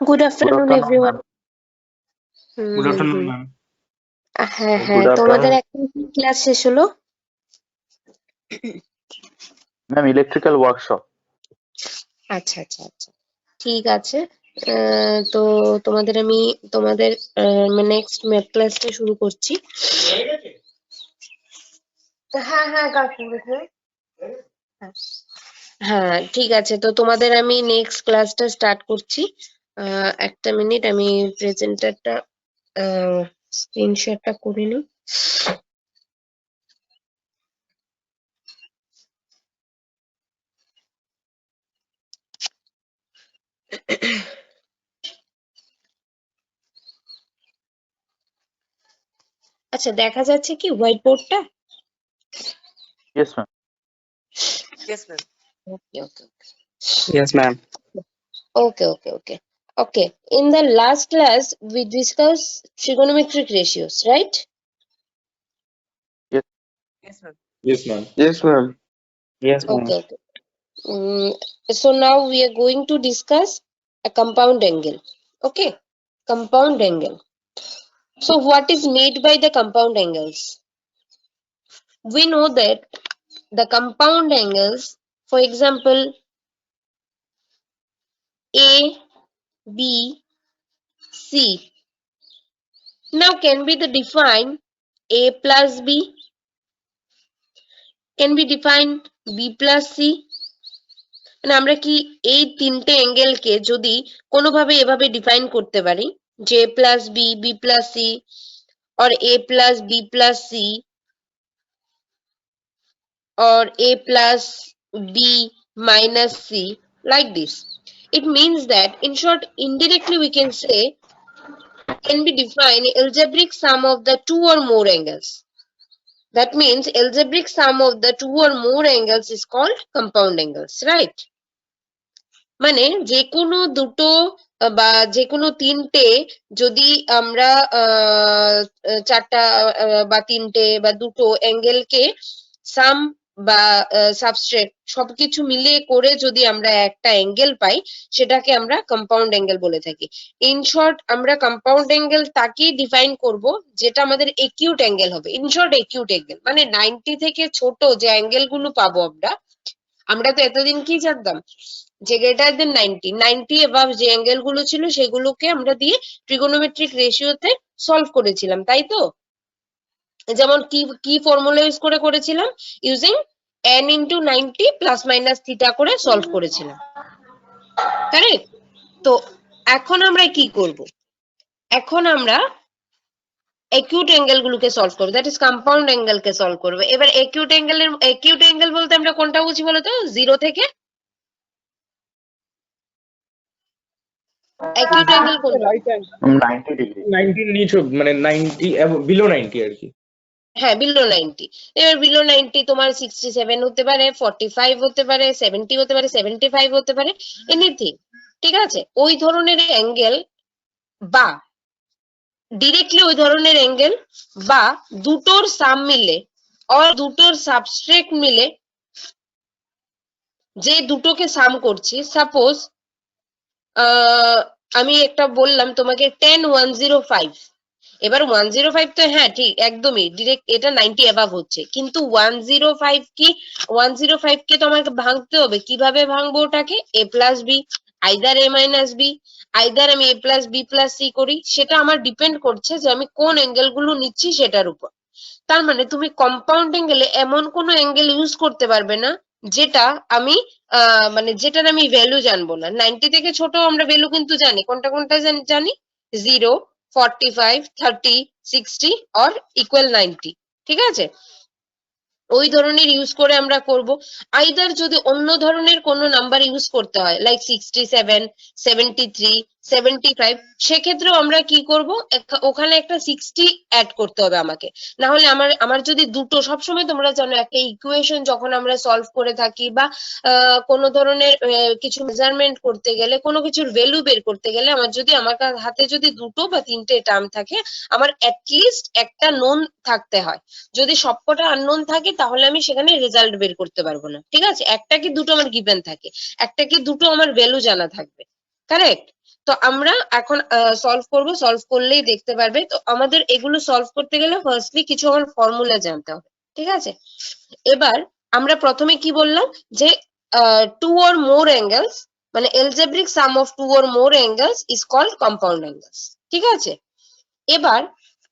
Good Good afternoon, afternoon, everyone. ma'am. Good afternoon, ma'am. হ্যাঁ Good তোমাদের afternoon, এখন কি ক্লাস শেষ হলো? ma'am. Electrical workshop. আচ্ছা আচ্ছা আচ্ছা, ঠিক আছে। তো আমি তোমাদের নেক্সট ম্যাথ ক্লাসটা শুরু করছি। হ্যাঁ কাকু হ্যাঁ হ্যাঁ, ঠিক আছে। তো তোমাদের আমি নেক্সট ক্লাসটা স্টার্ট করছি। একটা মিনিট, আমি প্রেজেন্টারটা স্ক্রিন শেয়ারটা করে নিই। আচ্ছা, দেখা যাচ্ছে কি হোয়াইট বোর্ডটা? Yes, ma'am. Yes, ma'am. Okay okay Yes, ma'am. Okay. Okay. In the last class, we discussed trigonometric ratios, right? Yes, Yes, ma'am. Yes, ma'am. Yes, ma'am. Yes, ma'am. Okay. So now we are going to discuss a compound angle. Okay. Compound angle. So what is made by the compound angles? We know that the compound angles, for example, A, B, C, now can be the defined A plus B, can be defined B plus C. মানে আমরা কি এই তিনটে অ্যাঙ্গেলকে যদি কোনোভাবে এভাবে define করতে পারি যে plus B, B plus C, or A plus B plus C, or A plus B minus C, like this. It means that, in short, indirectly we can say, can be defined algebraic sum of the two or more angles. That means algebraic sum of the two or more angles is called compound angles, right? মানে যে কোনো দুটো বা যে কোনো তিনটে যদি আমরা চারটা বা তিনটে বা দুটো অ্যাঙ্গেলকে সাম বা সাবট্রাক্ট সবকিছু মিলিয়ে করে যদি আমরা একটা অ্যাঙ্গেল পাই, সেটাকে আমরা কম্পাউন্ড অ্যাঙ্গেল বলে থাকি। ইন শর্ট, আমরা কম্পাউন্ড অ্যাঙ্গেল তাকেই ডিফাইন করব যেটা আমাদের একিউট অ্যাঙ্গেল হবে। ইন শর্ট, একিউট অ্যাঙ্গেল মানে 90 থেকে ছোট যে অ্যাঙ্গেল গুলো পাবো আমরা তো এতদিন কি জানতাম যে গ্রেটার দেন 90 এবাভ যে অ্যাঙ্গেল গুলো ছিল সেগুলোকে আমরা দিয়ে ট্রিগোনোমেট্রিক রেশিওতে সলভ করেছিলাম, তাই তো? যেমন কি কি ফর্মুলা ইউজ করে করেছিলাম? Using n into 90 plus minus theta করে সলভ করেছিলাম, কারেক্ট? তো এখন আমরা কি করব? এখন আমরা একিউট অ্যাঙ্গেল গুলোকে সলভ করবো, that is compound angle K solve করবো। এবার একিউট অ্যাঙ্গেল বলতে আমরা কোনটা বুঝি বলতো? 0 থেকে acute angle কোনটা? Right angle. 90 degree. 90 নিচে মানে 90 below 90 আর কি। হ্যাঁ, বিলো 90। এবার বিলো 90 তোমার 67 হতে পারে, 45 হতে পারে, 70 হতে পারে, 75 হতে পারে, এনিথিং, ঠিক আছে? ওই ধরনের অ্যাঙ্গেল বা ডিরেক্টলি ওই ধরনের অ্যাঙ্গেল বা দুটোর সাম মিলে আর দুটোর সাবস্ট্রেক্ট মিলে যে দুটোকে সাম করছি, সাপোজ আমি একটা বললাম তোমাকে 10105। এবার 105 তো হ্যাঁ ঠিক একদমই ডিরেক্ট, এটা 90 অ্যাবাভ হচ্ছে, কিন্তু 105 কি 105 কে তো আমাকে ভাঙতে হবে। কিভাবে ভাঙবো ওটাকে? a plus B, either a minus B, either আমি a plus B plus C করি, সেটা আমার ডিপেন্ড করছে যে আমি কোন অ্যাঙ্গেল গুলো নিচ্ছি সেটার উপর। তার মানে তুমি কম্পাউন্ড অ্যাঙ্গেলে এমন কোনো অ্যাঙ্গেল ইউজ করতে পারবে না যেটা আমি মানে যেটার আমি ভ্যালু জানবো না। 90 থেকে ছোট আমরা ভ্যালু কিন্তু জানি, কোনটা কোনটা জানি? 0, 45, 30, 60 or equal 90, ঠিক আছে? ওই ধরনের ইউজ করে আমরা করব। আইদার যদি অন্য ধরনের কোনো নাম্বার ইউজ করতে হয় লাইক 67, 73, 75, সেক্ষেত্রেও আমরা কি করব? ওখানে একটা 60 অ্যাড করতে হবে আমাকে। না হলে আমার যদি দুটো, সবসময় তোমরা জানো একটা ইকুয়েশন যখন আমরা সলভ করে থাকি বা কোনো ধরনের কিছু মেজারমেন্ট করতে গেলে, কোনো কিছুর ভ্যালু বের করতে গেলে, আমার হাতে যদি দুটো বা তিনটে টার্ম থাকে, আমার অ্যাটলিস্ট একটা নোন থাকতে হয়। যদি সবকটা আননোন থাকে তাহলে আমি সেখানে রেজাল্ট বের করতে পারবো না, ঠিক আছে? একটা কি দুটো আমার গিভেন থাকে, একটা কি দুটো আমার ভ্যালু জানা থাকবে, কারেক্ট? তো আমরা এখন সলভ করব, সলভ করলেই দেখতে পারবে। তো আমাদের এগুলো সলভ করতে গেলে ফার্স্টলি কিছু আমার ফর্মুলা জানতে হবে, ঠিক আছে? এবার আমরা প্রথমে কি বললাম যে টু অর মোর অ্যাঙ্গেলস মানে algebraic sum of two or more angles is called compound angles, ঠিক আছে? এবার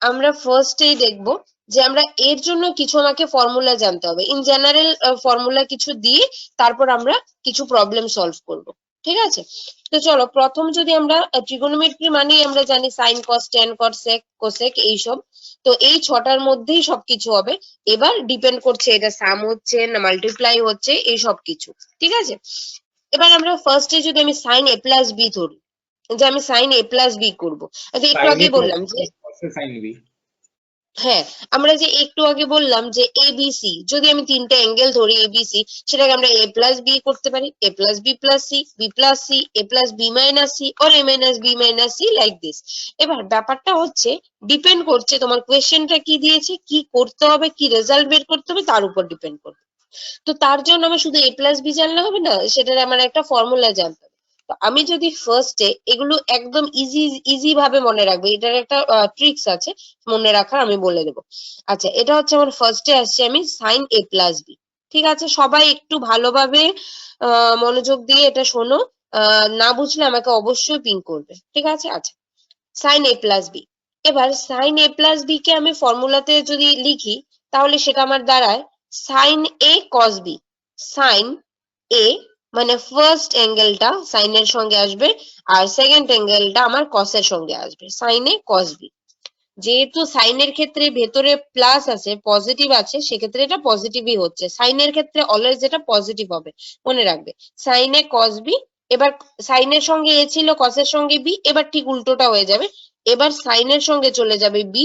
আমরা ফার্স্টেই দেখব যে আমরা এর জন্য কিছু আমাকে ফর্মুলা জানতে হবে। ইন জেনারেল ফর্মুলা কিছু দিয়ে তারপর আমরা কিছু প্রবলেম সলভ করব, ঠিক আছে? তো চলো প্রথম যদি আমরা ট্রিগোনোমেট্রি মানে আমরা জানি sine cos tan cot sec cosec এইসব, তো এই ছটার মধ্যেই সবকিছু হবে। এবার ডিপেন্ড করছে এটা সাম হচ্ছে না মাল্টিপ্লাই হচ্ছে এই সব কিছু, ঠিক আছে? এবার আমরা ফার্স্টে যদি আমি সাইন এ প্লাস বি ধরি, যে আমি সাইন এ প্লাস বি করবো, একটু Sin আগে A বললাম যে cos A sin B। হ্যাঁ, আমরা যে একটু আগে বললাম যে এবিসি যদি আমি তিনটা অ্যাঙ্গেল ধরি এবিসি, সেটাকে আমরা এ প্লাস বি করতে পারি, A plus B plus C, B plus C, A plus B minus C, or A minus B minus C, like this. এবার ব্যাপারটা হচ্ছে ডিপেন্ড করছে তোমার কোয়েশ্চেনটা কি দিয়েছে, কি করতে হবে, কি রেজাল্ট বের করতে হবে তার উপর ডিপেন্ড করবে। তো তার জন্য আমার শুধু এ প্লাস বি জানলে হবে না, সেটার আমার একটা ফর্মুলা জানতে হবে। তো আমি যদি ফার্স্টে এগুলো একদম ইজি ভাবে মনে রাখবে, এটার একটা ট্রিক্স আছে মনে রাখার, আমি বলে দেবো। আচ্ছা, এটা হচ্ছে আমার ফার্স্টে আসছে আমি সাইন এ প্লাস বি, ঠিক আছে? সবাই একটু ভালোভাবে মনোযোগ দিয়ে এটা শোনো, না বুঝলে আমাকে অবশ্যই পিং করবে, ঠিক আছে? আচ্ছা, সাইন এ প্লাস বি। এবার সাইন এ প্লাস বি কে আমি ফর্মুলাতে যদি লিখি তাহলে সেটা আমার দাঁড়ায় সাইন এ কস বি। সাইন এ মানে ফার্স্ট অ্যাঙ্গেলটা সাইনের সঙ্গে আসবে, আর সেকেন্ড অ্যাঙ্গেলটা আমার কসের সঙ্গে আসবে, সাইন এ কস বি। যেহেতু সাইনের ক্ষেত্রে ভেতরে প্লাস আছে, পজিটিভ আছে, সেক্ষেত্রে এটা পজিটিভই হচ্ছে। সাইনের ক্ষেত্রে অলওয়েজ যেটা পজিটিভ হবে, মনে রাখবে। সাইন এ কস বি। এবার সাইনের সঙ্গে এ ছিল, কসের সঙ্গে বি, এবার ঠিক উল্টোটা হয়ে যাবে। এবার সাইনের সঙ্গে চলে যাবে বি,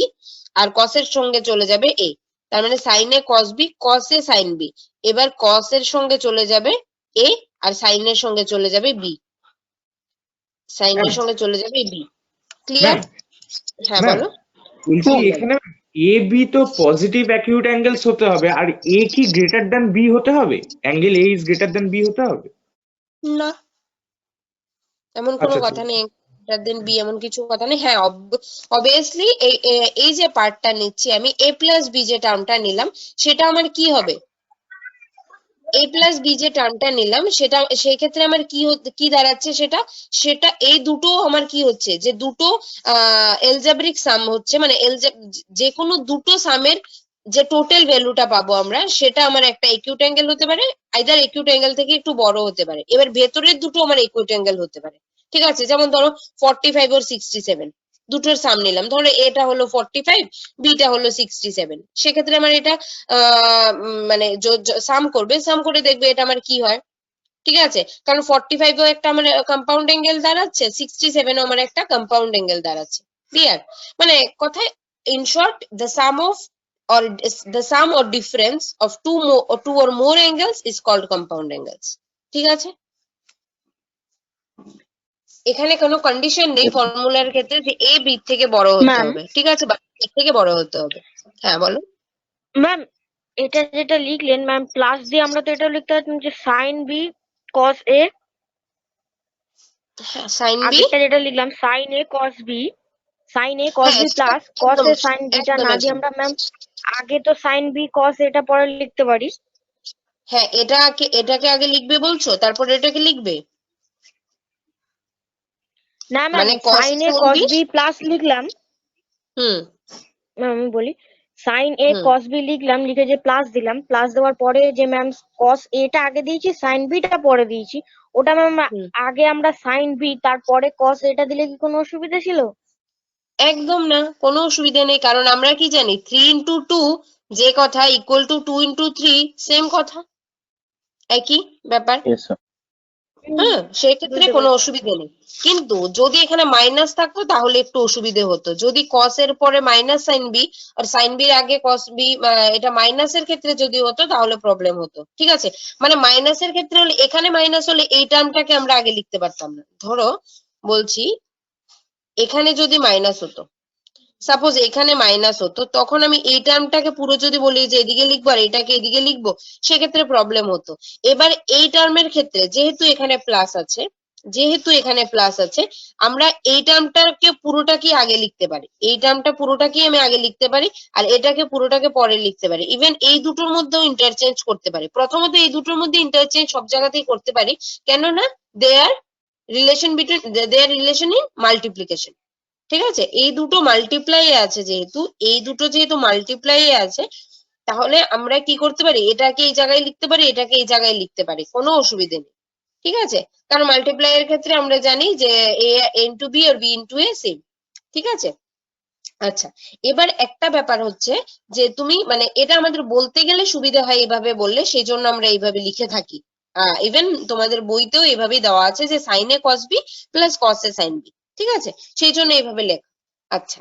আর কসের সঙ্গে চলে যাবে এ। তার মানে সাইনে কস বি, কসে সাইন বি। এবার কসের সঙ্গে চলে যাবে এ, আর সাইনের সঙ্গে চলে যাবে বি, সাইনের সঙ্গে চলে যাবে বি। ক্লিয়ার? হ্যাঁ বলো। বলছি এখানে এ বি তো পজিটিভ অ্যাকিউট অ্যাঙ্গেলস হতে হবে, আর এ কি গ্রেটার দ্যান বি হতে হবে? Angle A is greater than B হতে হবে? না, এমন কোনো আচ্ছা, কথা নেই, গ্রেটার দেন বি এমন কিছু কথা নেই। হ্যাঁ, অবভিয়াসলি এই যে পার্টটা নিচ্ছি আমি, এ প্লাস বি যে টার্মটা নিলাম সেটা আমার কি হবে, এ প্লাস বি যে টার্মটা নিলাম সেটা সেই ক্ষেত্রে আমার কি দাঁড়াচ্ছে, সেটা সেটা এই দুটো আমার কি হচ্ছে, যে দুটো এলজেব্রিক সাম হচ্ছে, মানে যে কোনো দুটো সামের যে টোটাল ভ্যালুটা পাবো আমরা, সেটা আমার একটা একিউট অ্যাঙ্গেল হতে পারে, আইদার একিউট অ্যাঙ্গেল থেকে একটু বড় হতে পারে। এবার ভেতরের দুটো আমার একিউট অ্যাঙ্গেল হতে পারে, ঠিক আছে? যেমন ধরো 45 ওর 67, দুটোর সাম নিলাম, ধরো এটা হলো 45, বিটা হলো 67, সেক্ষেত্রে আমার এটা মানে সাম করবে, সাম করে দেখবে এটা আমার কি হয়, ঠিক আছে? কারণ 45 ও একটা আমার কম্পাউন্ড অ্যাঙ্গেল দাঁড়াচ্ছে, 67 ও আমার একটা কম্পাউন্ড অ্যাঙ্গেল দাঁড়াচ্ছে। ক্লিয়ার? মানে কথায় in short, the sum or difference of two or more angles is called compound angles, ঠিক আছে? এখানে কোনো কন্ডিশন নেই ফর্মুলার ক্ষেত্রে যে এ বি থেকে বড় হতে ম্যাম হবে, ঠিক আছে? বা বি থেকে বড় হতে হবে। হ্যাঁ বলো। ম্যাম এটা যেটা লিখলেন ম্যাম প্লাস দিয়ে আমরা তো এটা লিখতে পারতাম যে সাইন বি কস এ, হ্যাঁ, সাইন বি, আগেরটা যেটা লিখলাম সাইন এ কস বি, সাইন এ কস বি প্লাস কস এ সাইন বিটা না দিয়ে আমরা ম্যাম আগে তো সাইন বি কস এটা পরে লিখতে পারি। হ্যাঁ, এটাকে আগে লিখবে বলছো, তারপর এটাকে লিখবে? না ম্যাম মানে cos সাইন এ sin কস B? বি প্লাস লিখলাম, হুম, ম্যাম আমি বলি সাইন এ হুম। কস বি লিখলাম, লিখে যে প্লাস দিলাম, প্লাস দেওয়ার পরে যে ম্যাম কস এটা আগে দিয়েছি সাইন বিটা পরে দিয়েছি, ওটা ম্যাম হুম। আগে আমরা সাইন বি তারপরে কস এটা দিলে কি কোনো অসুবিধা ছিল? একদম না, কোনো অসুবিধা নেই, কারণ আমরা কি জানি 3 into 2 যে কথা ইকুয়াল টু 2 into 3 সেম কথা, একই ব্যাপার। Yes, sir. হ্যাঁ, সেক্ষেত্রে বুঝতে কোনো পারছি। অসুবিধা নেই। কিন্তু যদি এখানে মাইনাস থাকতো তাহলে একটু অসুবিধে হতো, যদি কস এর পরে মাইনাস সাইন বি আর সাইন বির আগে কস বি, এটা মাইনাসের ক্ষেত্রে যদি হতো তাহলে প্রবলেম হতো, ঠিক আছে? মানে মাইনাসের ক্ষেত্রে হলে, এখানে মাইনাস হলে এই টার্মটাকে আমরা আগে লিখতে পারতাম না। ধরো বলছি এখানে যদি মাইনাস হতো, সাপোজ এখানে মাইনাস হতো, তখন আমি এই টার্মটাকে পুরো যদি বলি যে এদিকে লিখবো আর এটাকে এদিকে লিখবো, সেক্ষেত্রে প্রবলেম হতো। এবার এই টার্মের ক্ষেত্রে যেহেতু এখানে প্লাস আছে, যেহেতু এখানে প্লাস আছে, আমরা এই টার্মটাকে পুরোটাকে আগে লিখতে পারি, এই টার্মটা পুরোটাকে আমি আগে লিখতে পারি, আর এটাকে পুরোটাকে পরে লিখতে পারি। ইভেন এই দুটোর মধ্যেও ইন্টারচেঞ্জ করতে পারি। প্রথমত এই দুটোর মধ্যে ইন্টারচেঞ্জ সব জায়গাতেই করতে পারি, কেননা they are relation between, they are relation in multiplication. ঠিক আছে, এই দুটো মাল্টিপ্লাই আছে, যেহেতু এই দুটো যেহেতু মাল্টিপ্লাই আছে, তাহলে আমরা কি করতে পারি, এটাকে এই জায়গায় লিখতে পারি, এটাকে এই জায়গায় লিখতে পারি, কোনো অসুবিধে নেই। ঠিক আছে, কারণ মাল্টিপ্লাই এর ক্ষেত্রে আমরা জানি যে এ into B R B into a same. ঠিক আছে, আচ্ছা, এবার একটা ব্যাপার হচ্ছে যে তুমি মানে এটা আমাদের বলতে গেলে সুবিধা হয় এইভাবে বললে, সেই জন্য আমরা এইভাবে লিখে থাকি। ইভেন তোমাদের বইতেও এভাবেই দেওয়া আছে যে sine A cos B plus cos A sine B. ঠিক আছে, সেই জন্য এইভাবে লেখা। আচ্ছা,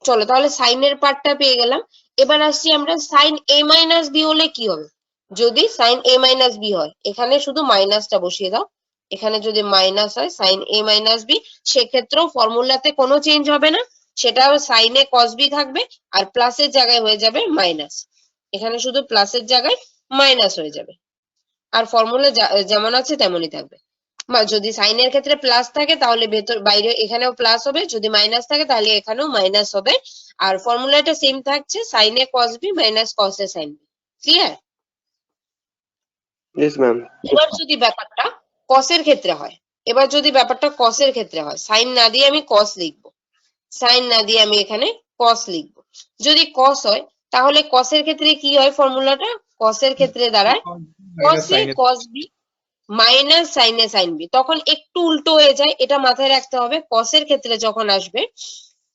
চলো তাহলে সাইনের পার্টটা পেয়ে গেলাম। এবার আসছি আমরা সাইন এ মাইনাস বি হলে কি হবে। যদি সাইন এ মাইনাস বি হয়, এখানে শুধু মাইনাসটা বসিয়ে দাও। এখানে যদি মাইনাস হয় সাইন এ মাইনাস বি, সেক্ষেত্রেও ফর্মুলাতে কোনো চেঞ্জ হবে না, সেটাও সাইনে কস বি থাকবে, আর প্লাসের জায়গায় হয়ে যাবে মাইনাস। এখানে শুধু প্লাসের জায়গায় মাইনাস হয়ে যাবে, আর ফর্মুলা যেমন আছে তেমনই থাকবে। যদি সাইনের ক্ষেত্রে প্লাস থাকে তাহলে ভেতর বাইরে এখানেও প্লাস হবে, যদি মাইনাস থাকে তাহলে এখানেও মাইনাস হবে, আর ফর্মুলাটা সেম থাকছে, sine A cos B minus cos A sine B. Clear? Yes, ma'am. এবার যদি ব্যাপারটা কসের ক্ষেত্রে হয়, এবার যদি ব্যাপারটা কসের ক্ষেত্রে হয়, সাইন না দিয়ে আমি কস লিখবো, সাইন না দিয়ে আমি এখানে কস লিখবো। যদি কস হয় তাহলে কসের ক্ষেত্রে কি হয়, ফর্মুলাটা কসের ক্ষেত্রে দাঁড়ায় cos A cos B minus sine A sine B. তখন একটু উল্টো হয়ে যায়, এটা মাথায় রাখতে হবে। কসের ক্ষেত্রে যখন আসবে,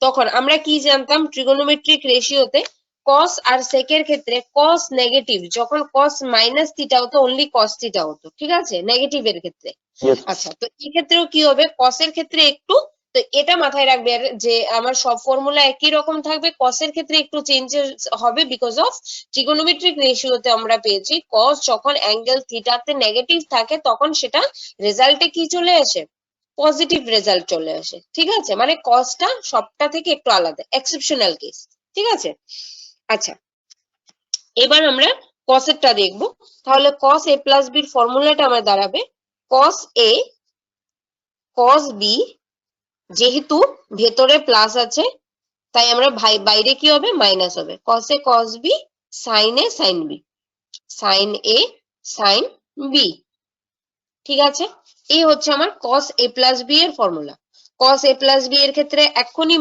তখন আমরা কি জানতাম, ট্রিগোনোমেট্রিক রেশিওতে কস আর সেকের ক্ষেত্রে কস নেগেটিভ, যখন কস মাইনাস থিটা হতো অনলি কস থিটা হতো। ঠিক আছে, নেগেটিভের ক্ষেত্রে। Yes. আচ্ছা, তো এই ক্ষেত্রেও কি হবে, কসের ক্ষেত্রে একটু, তো এটা মাথায় রাখবে যে আমার সব ফর্মুলা একই রকম থাকবে, কসের ক্ষেত্রে একটু চেঞ্জেস হবে বিকজ অফ ট্রিগোনোমেট্রিক রেশিওতে আমরা পেয়েছি কস যখন অ্যাঙ্গেল থিটাতে নেগেটিভ থাকে তখন সেটা রেজাল্টে কি চলে আসে, পজিটিভ রেজাল্ট চলে আসে। ঠিক আছে, মানে কসটা সবটা থেকে একটু আলাদা, এক্সেপশনাল কেস। ঠিক আছে, আচ্ছা, এবার আমরা কসেরটা দেখবো। তাহলে কস এ প্লাস বির ফর্মুলাটা আমার দাঁড়াবে কস এ কস বি, যেহেতু ভেতরে প্লাস আছে তাই আমরা বাইরে কি হবে, মাইনাস হবে, কস এ কস B sign A sine B, sign A sine B. ঠিক আছে, এই হচ্ছে আমার কস এ প্লাস বি এর ফর্মুলা। কস এ প্লাস বি এর ক্ষেত্রে এক্ষুনি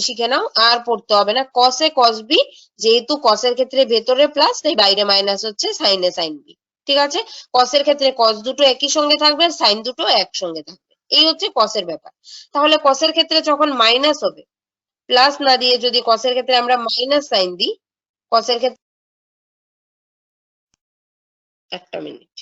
শিখে নাও, আর পড়তে হবে না। কস এ কস বি, যেহেতু কসের ক্ষেত্রে ভেতরে প্লাস তাই বাইরে মাইনাস হচ্ছে সাইন এ সাইন বি। ঠিক আছে, কসের ক্ষেত্রে কস দুটো একই সঙ্গে থাকবে, সাইন দুটো একসঙ্গে থাকবে। এই হচ্ছে কসের ব্যাপার। তাহলে কসের ক্ষেত্রে যখন মাইনাস হবে, প্লাস না দিয়ে যদি কসের ক্ষেত্রে আমরা মাইনাস সাইন দিই, কসের ক্ষেত্রে একটা মিনিট,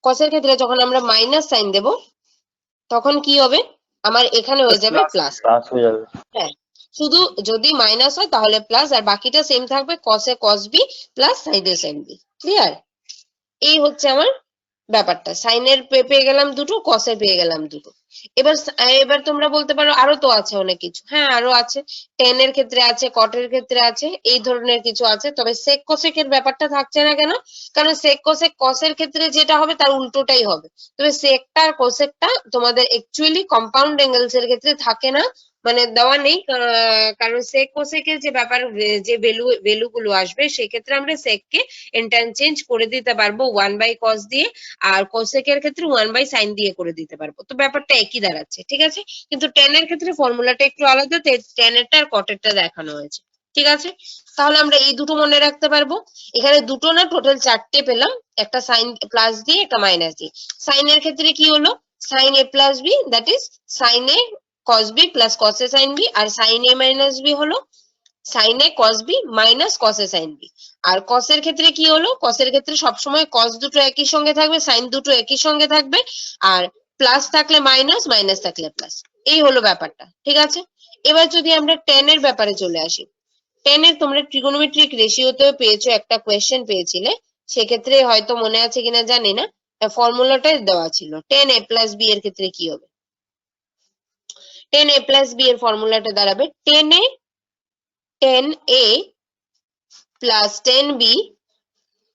কসের ক্ষেত্রে যখন আমরা মাইনাস সাইন দেব তখন কি হবে, আমার এখানে হয়ে যাবে প্লাস। Plus হয়ে যাবে। হ্যাঁ, শুধু যদি মাইনাস হয় তাহলে প্লাস, আর বাকিটা সেম থাকবে, cos A cos B plus sine A sine B. Clear? এই হচ্ছে আমার ব্যাপারটা, সাইনের পেয়ে গেলাম দুটো, কসের পেয়ে গেলাম দুটো। এবার তোমরা বলতে পারো আরো তো আছে অনেক কিছু। হ্যাঁ, আরো আছে, টেন এর ক্ষেত্রে আছে, কটের ক্ষেত্রে আছে, এই ধরনের কিছু আছে। তবে সেক কোসেকের ব্যাপারটা থাকছে না কেন, কারণ সেক কোসেক কসের ক্ষেত্রে যেটা হবে তার উল্টোটাই হবে। তবে সেকটা আর কোসেকটা তোমাদের অ্যাকচুয়ালি কম্পাউন্ড অ্যাঙ্গেলস এর ক্ষেত্রে থাকে না, মানে দেওয়া নেই, কারণ সেক কোসেকের যে ব্যাপার, যে ভ্যালু গুলো আসবে সেক্ষেত্রে আমরা সেককে ইন্টারচেঞ্জ করে দিতে পারবো 1/cos দিয়ে, আর কোসেকের ক্ষেত্রে 1/sin দিয়ে করে দিতে পারবো। তো ব্যাপারটা একই দাঁড়াচ্ছে। ঠিক আছে, কিন্তু tan এর ক্ষেত্রে ফর্মুলাটা একটু আলাদা, তাই tan এরটা আর cot এরটা দেখানো হয়েছে। ঠিক আছে, তাহলে আমরা এই দুটো মনে রাখতে পারবো। এখানে দুটো না, টোটাল চারটে পেলাম, একটা সাইন প্লাস দিয়ে একটা মাইনাস দিয়ে। সাইন এর ক্ষেত্রে কি হলো, sine A plus B, that is sine A cos b plus cos a sin b, আর সাইন এ মাইনাস বি হলো sine A cos b minus cos a sin b। আর cos এর ক্ষেত্রে কি হলো, cos এর ক্ষেত্রে সবসময় cos দুটো একই সঙ্গে থাকবে, সাইন দুটো একই সঙ্গে থাকবে, আর প্লাস থাকলে মাইনাস, মাইনাস থাকলে প্লাস। এই হলো ব্যাপারটা। ঠিক আছে, এবার যদি আমরা tan এর ব্যাপারে চলে আসি, tan এর তোমরা ট্রিগোনোমেট্রিক রেশিওতেও পেয়েছো, একটা কোয়েশ্চেন পেয়েছিলে, সেক্ষেত্রে হয়তো মনে আছে কিনা জানি না, ফর্মুলাটাই দেওয়া ছিল। tan a প্লাস b এর ক্ষেত্রে কি হবে, tan a প্লাস b এর ফর্মুলাটা দাঁড়াবে tan a plus 10b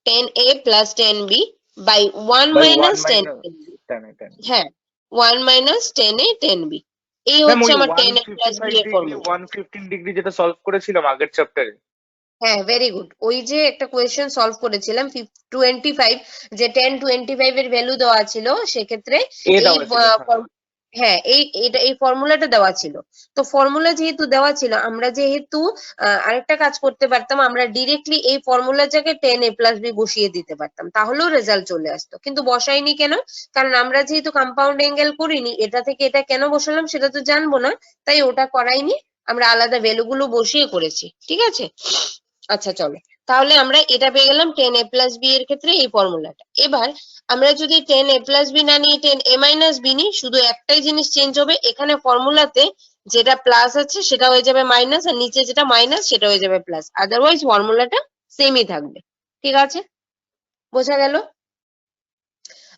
10a plus 10b by 1 by 1 minus 10 minus 10 হ্যাঁ 1 minus 10a 10b এই ম্যাম হচ্ছে ওই আমার 10a plus b 155 এর ডিগ্রি ফর্মুলা 115 ডিগ্রি যেটা সলভ করেছিলাম আগের চ্যাপ্টারে। হ্যাঁ ভেরি গুড ওই যে একটা কোয়েশ্চেন সলভ করেছিলাম 25 যে 1025 এর ভ্যালু দেওয়া ছিল সেক্ষেত্রে এ এই দেওয়া ছিল, হ্যাঁ। হ্যাঁ এই ফর্মুলাটা দেওয়া ছিল তো ফর্মুলা যেহেতু দেওয়া ছিল আমরা যেহেতু আরেকটা কাজ করতে পারতাম আমরা ডিরেক্টলি এই ফর্মুলার জায়গায় 10a plus b বসিয়ে দিতে পারতাম তাহলেও রেজাল্ট চলে আসতো কিন্তু বসাইনি কেন কারণ আমরা যেহেতু কম্পাউন্ড অ্যাঙ্গেল করিনি এটা থেকে এটা কেন বসালাম সেটা তো জানবো না তাই ওটা করাইনি আমরা আলাদা ভ্যালু গুলো বসিয়ে করেছি ঠিক আছে আচ্ছা চলো তাহলে আমরা এটা পেয়ে গেলাম 10a plus b এর ক্ষেত্রে এই ফর্মুলাটা এবার আমরা যদি 10a plus b না নিয়ে 10a minus b নিই শুধু একটাই জিনিস চেঞ্জ হবে এখানে ফর্মুলাতে যেটা প্লাস আছে সেটা হয়ে যাবে মাইনাস আর নিচে যেটা মাইনাস সেটা হয়ে যাবে প্লাস আদারওয়াইজ ফর্মুলাটা সেমই থাকবে ঠিক আছে বোঝা গেল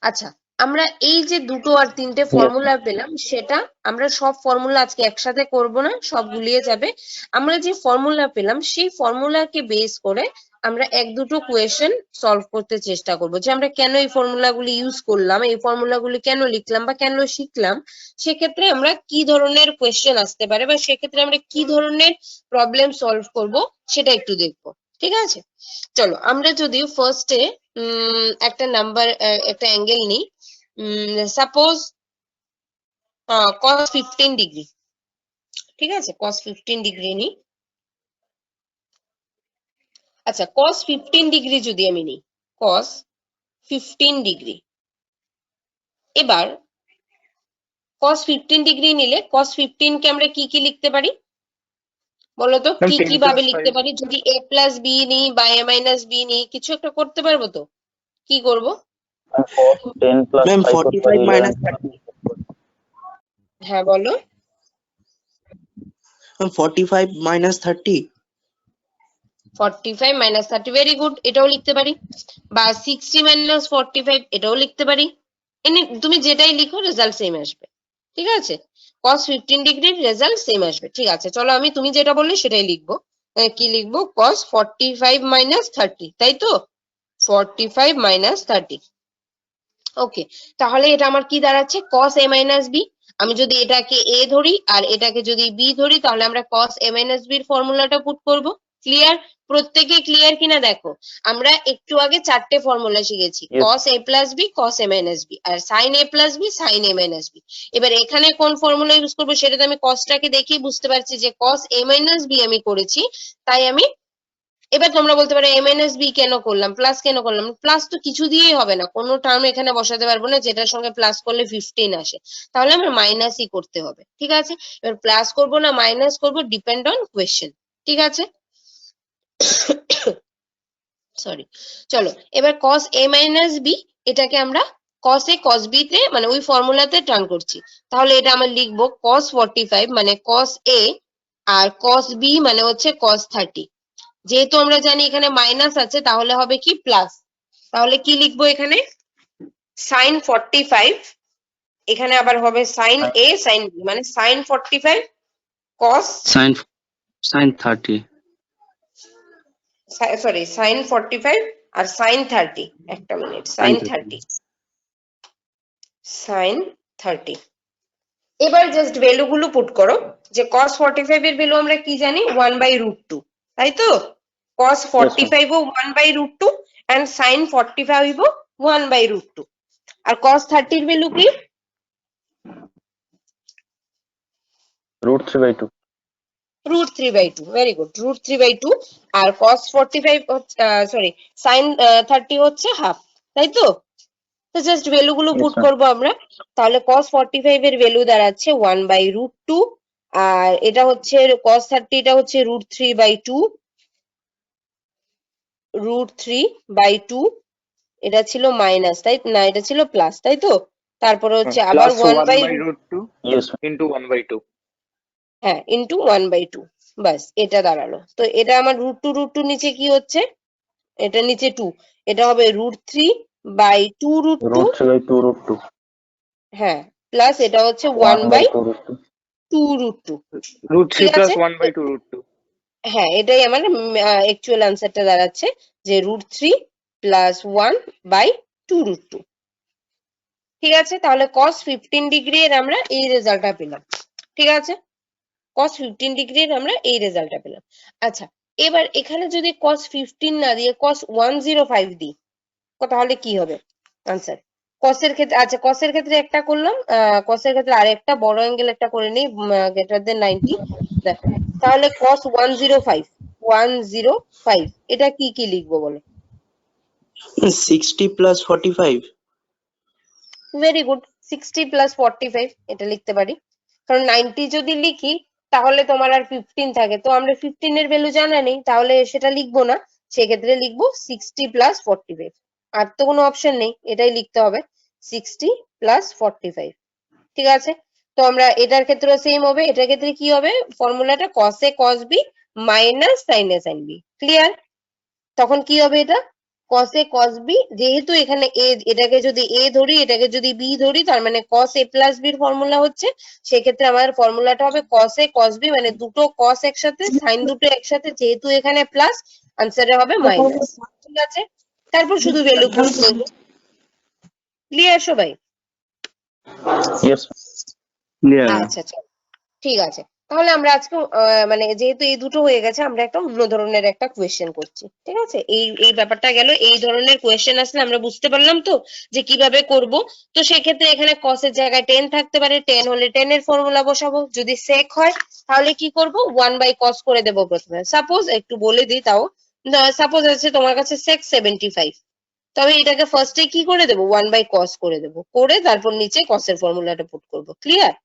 আচ্ছা আমরা এই যে দুটো আর তিনটে ফর্মুলা পেলাম সেটা আমরা সব ফর্মুলা আজকে একসাথে করব না সব গুলিয়ে যাবে আমরা যে ফর্মুলা পেলাম সেই ফর্মুলাকে বেস করে আমরা এক দুটো কোয়েশ্চেন সলভ করতে চেষ্টা করব যে আমরা কেন এই ফর্মুলাগুলি ইউজ করলাম এই ফর্মুলাগুলি কেন লিখলাম বা কেন শিখলাম সেক্ষেত্রে আমরা কি ধরনের কোয়েশ্চেন আসতে পারে বা সেক্ষেত্রে আমরা কি ধরনের প্রবলেম সলভ করব সেটা একটু দেখবো ঠিক আছে চলো আমরা যদি ফার্স্টে একটা নাম্বার একটা অ্যাঙ্গেল নিই সাপোজ cos 15 ডিগ্রি ঠিক আছে cos 15 ডিগ্রি নিই আচ্ছা cos 15 ডিগ্রি যদি আমি নিই cos 15 ডিগ্রি এবার cos 15 ডিগ্রি নিলে cos 15 কে আমরা কি কি লিখতে পারি বলো তো ম্যাম কি 10 কি ভাবে plus লিখতে 5 পারি যদি a plus b নিই বা a minus b নিই কিছু একটা করতে পারবো তো কি করব 10 plus ম্যাম 5 করতে পারি 45 minus 30 হ্যাঁ বলো ma'am 45 minus 30 45 minus 30 very good এটাও লিখতে পারি বা 60 minus 45 এটাও লিখতে পারি তুমি যেটাই লিখো রেজাল্ট সেম আসবে ঠিক আছে cos 15 ডিগ্রির রেজাল্ট সেম আসবে ঠিক আছে চলো আমি তুমি যেটা বললে সেটাই লিখবো কি লিখবো cos 45 minus 30 তাই তো 45 minus 30 ওকে তাহলে এটা আমার কি দাঁড়াচ্ছে cos a minus b আমি যদি এটাকে a ধরি আর এটাকে যদি b ধরি তাহলে আমরা cos a minus b এর ফর্মুলাটা পুট করব ক্লিয়ার প্রত্যেকে ক্লিয়ার কিনা দেখো আমরা একটু আগে চারটে ফর্মুলা শিখেছি Yes. cos a plus b cos a minus b R sin a plus b sin a minus b এবার এখানে কোন ফর্মুলা ইউজ করব সেটা তো আমি cosটাকে দেখেই বুঝতে পারছি যে cos a minus b আমি করেছি তাই আমি এবার তোমরা বলতে পারো a minus b কেন করলাম প্লাস কেন করলাম প্লাস তো কিছু দিয়েই হবে না কোনো টার্ম এখানে বসাতে পারবো না যেটার সঙ্গে প্লাস করলে 15 আসে তাহলে আমার মাইনাসই করতে হবে ঠিক আছে এবার প্লাস করব না মাইনাস করব ডিপেন্ড অন কোয়েশ্চেন ঠিক আছে সরি চলো এবার cos a minus b এটাকে আমরা cos a cos b তে মানে ওই ফর্মুলাতে টার্ন করছি তাহলে এটা আমরা লিখবো cos 45 মানে cos a R cos b মানে হচ্ছে cos 30 যেহেতু আমরা জানি এখানে মাইনাস আছে তাহলে হবে কি প্লাস তাহলে কি লিখবো এখানে sin 45 এখানে আবার হবে sin a sin b মানে sin 45 cos sin 30 sorry sin 45 আর sin 30 একটা মিনিট sin 30 sin 30 এবার জাস্ট ভ্যালু গুলো পুট করো যে cos 45 এর ভ্যালু আমরা কি জানি 1/√2 তাই তো cos 45 O 1/√2 and sin 45 O 1/√2 R cos 30 এর ভ্যালু কি √3/2 √3/2 ভেরি গুড √3/2 আর cos 45 সরি sin 30 হচ্ছে হাফ তাই তো তো জাস্ট ভ্যালু গুলো Yes, পুট ma'am. করবো আমরা তাহলে cos 45 এর ভ্যালু দাঁড়াচ্ছে 1/√2 আর এটা হচ্ছে cos 30 এটা হচ্ছে √3/2 √3/2 এটা ছিল মাইনাস তাই না এটা ছিল প্লাস তাই তো তারপরে হচ্ছে আবার plus 1/2 Yes, ma'am. into 1/2 হ্যাঁ ইন্টু 1/2 বাস এটা দাঁড়ালো তো এটা আমার √2 নিচে কি হচ্ছে এটা নিচে 2 এটা হবে √3/2 √2 √3/2 √2 হ্যাঁ প্লাস এটা হচ্ছে 1/2 √2 √3 ঠিক plus আছে 1/2 √2 হ্যাঁ এটাই আমার অ্যাকচুয়াল আনসারটা দাঁড়াচ্ছে যে √3 প্লাস 1 বাই 2√2। ঠিক আছে, তাহলে cos 15 ডিগ্রি এর আমরা এই রেজাল্টটা পেলাম। ঠিক আছে, cos 15 ডিগ্রি এর আমরা এই রেজাল্টটা পেলাম। আচ্ছা, এবার এখানে যদি cos 15 না দিয়ে cos 105 দিই, তাহলে কি হবে আনসার? cos এর ক্ষেত্রে, আচ্ছা cos এর ক্ষেত্রে একটা করলাম, cos এর ক্ষেত্রে আরেকটা বড় অ্যাঙ্গেল একটা করে নিই, গ্রেটার দেন 90। দেখো, তাহলে cos 105 এটা কি কি লিখবো বলো? 60 plus 45. ভেরি গুড, 60 প্লাস 45 এটা লিখতে পারি, কারণ 90 যদি লিখি তাহলে তোমার আর 15 থাকে, তো আমরা 15 এর ভ্যালু জানা নেই, তাহলে সেটা লিখবো না, সেক্ষেত্রে লিখবো 60 প্লাস 45। আর তো কোনো অপশন নেই, এটাই লিখতে হবে, 60 প্লাস 45। ঠিক আছে, তো আমরা এটার ক্ষেত্রেও সেম হবে, এটার ক্ষেত্রে কি হবে, ফর্মুলাটা cos a cos b minus sin a sin b। Clear? তখন কি হবে এটা, cos a cos b, যেহেতু এখানে a, এটাকে যদি a ধরি, এটাকে যদি b ধরি, তার মানে cos a প্লাস b এর ফর্মুলা হচ্ছে, সেক্ষেত্রে আমাদের ফর্মুলাটা হবে cos a cos b, মানে দুটো cos একসাথে, sin দুটো একসাথে, যেহেতু এখানে প্লাস, আনসারে হবে মাইনাস। ঠিক আছে, তারপর শুধু ভ্যালু পুট করবো। ক্লিয়ার সবাই? Yes. ক্লিয়ার। আচ্ছা আচ্ছা, ঠিক আছে, তাহলে আমরা আজকে মানে যেহেতু এই দুটো হয়ে গেছে, আমরা একটা অন্য ধরনের একটা কোয়েশ্চেন করছি। ঠিক আছে, এই ব্যাপারটা গেল, এই ধরনের কোয়েশ্চেন আসলে আমরা বুঝতে পারলাম তো যে কিভাবে করব। তো সেক্ষেত্রে এখানে cos এর জায়গায় 10 থাকতে পারে, 10 হলে 10 এর ফর্মুলা বসাবো, যদি sec হয় তাহলে কি করব, 1 বাই cos করে দেবো প্রথমে। সাপোজ একটু বলে দিই, তাও সাপোজ আছে তোমার কাছে sec 75, তবে এটাকে ফার্স্টে কি করে দেবো, 1 বাই cos করে দেবো, করে তারপর নিচে cos এর ফর্মুলাটা পুট করব। ক্লিয়ার?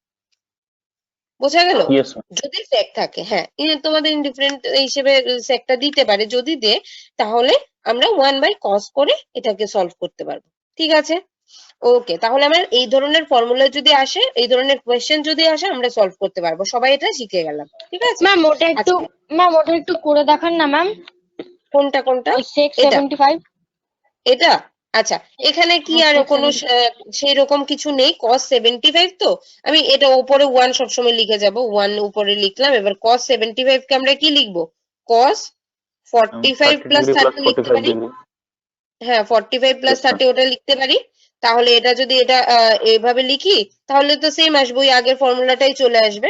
বোঝা গেল? Yes, ma'am. যদি সেক থাকে, হ্যাঁ, তোমাদের ইনডিফারেন্ট হিসেবে সেকটা দিতে পারে, যদি দে তাহলে আমরা 1 বাই cos করে এটাকে সলভ করতে পারবো। ঠিক আছে, ওকে, তাহলে আমার এই ধরনের ফর্মুলা যদি আসে, এই ধরনের কোয়েশ্চেন যদি আসে, আমরা সলভ করতে পারবো। সবাই এটা শিখে গেলাম। ঠিক আছে, ম্যাম ওটা একটু করে দেখান না ম্যাম, কোনটা কোনটা? ওই sec এটা 75। এটা আচ্ছা, এখানে কি আর কোনো সেই রকম কিছু নেই, cos 75 তো আমি এটা উপরে 1 সবসময় লিখে যাব, 1 উপরে লিখলাম। এবার cos 75 কে আমরা কি লিখবো, cos 45 প্লাস 30 লিখতে পারি। হ্যাঁ, 45 প্লাস 30 ওটা লিখতে পারি। তাহলে এটা যদি এটা এইভাবে লিখি, তাহলে তো সেম আসবে, ওই আগের ফর্মুলাটাই চলে আসবে।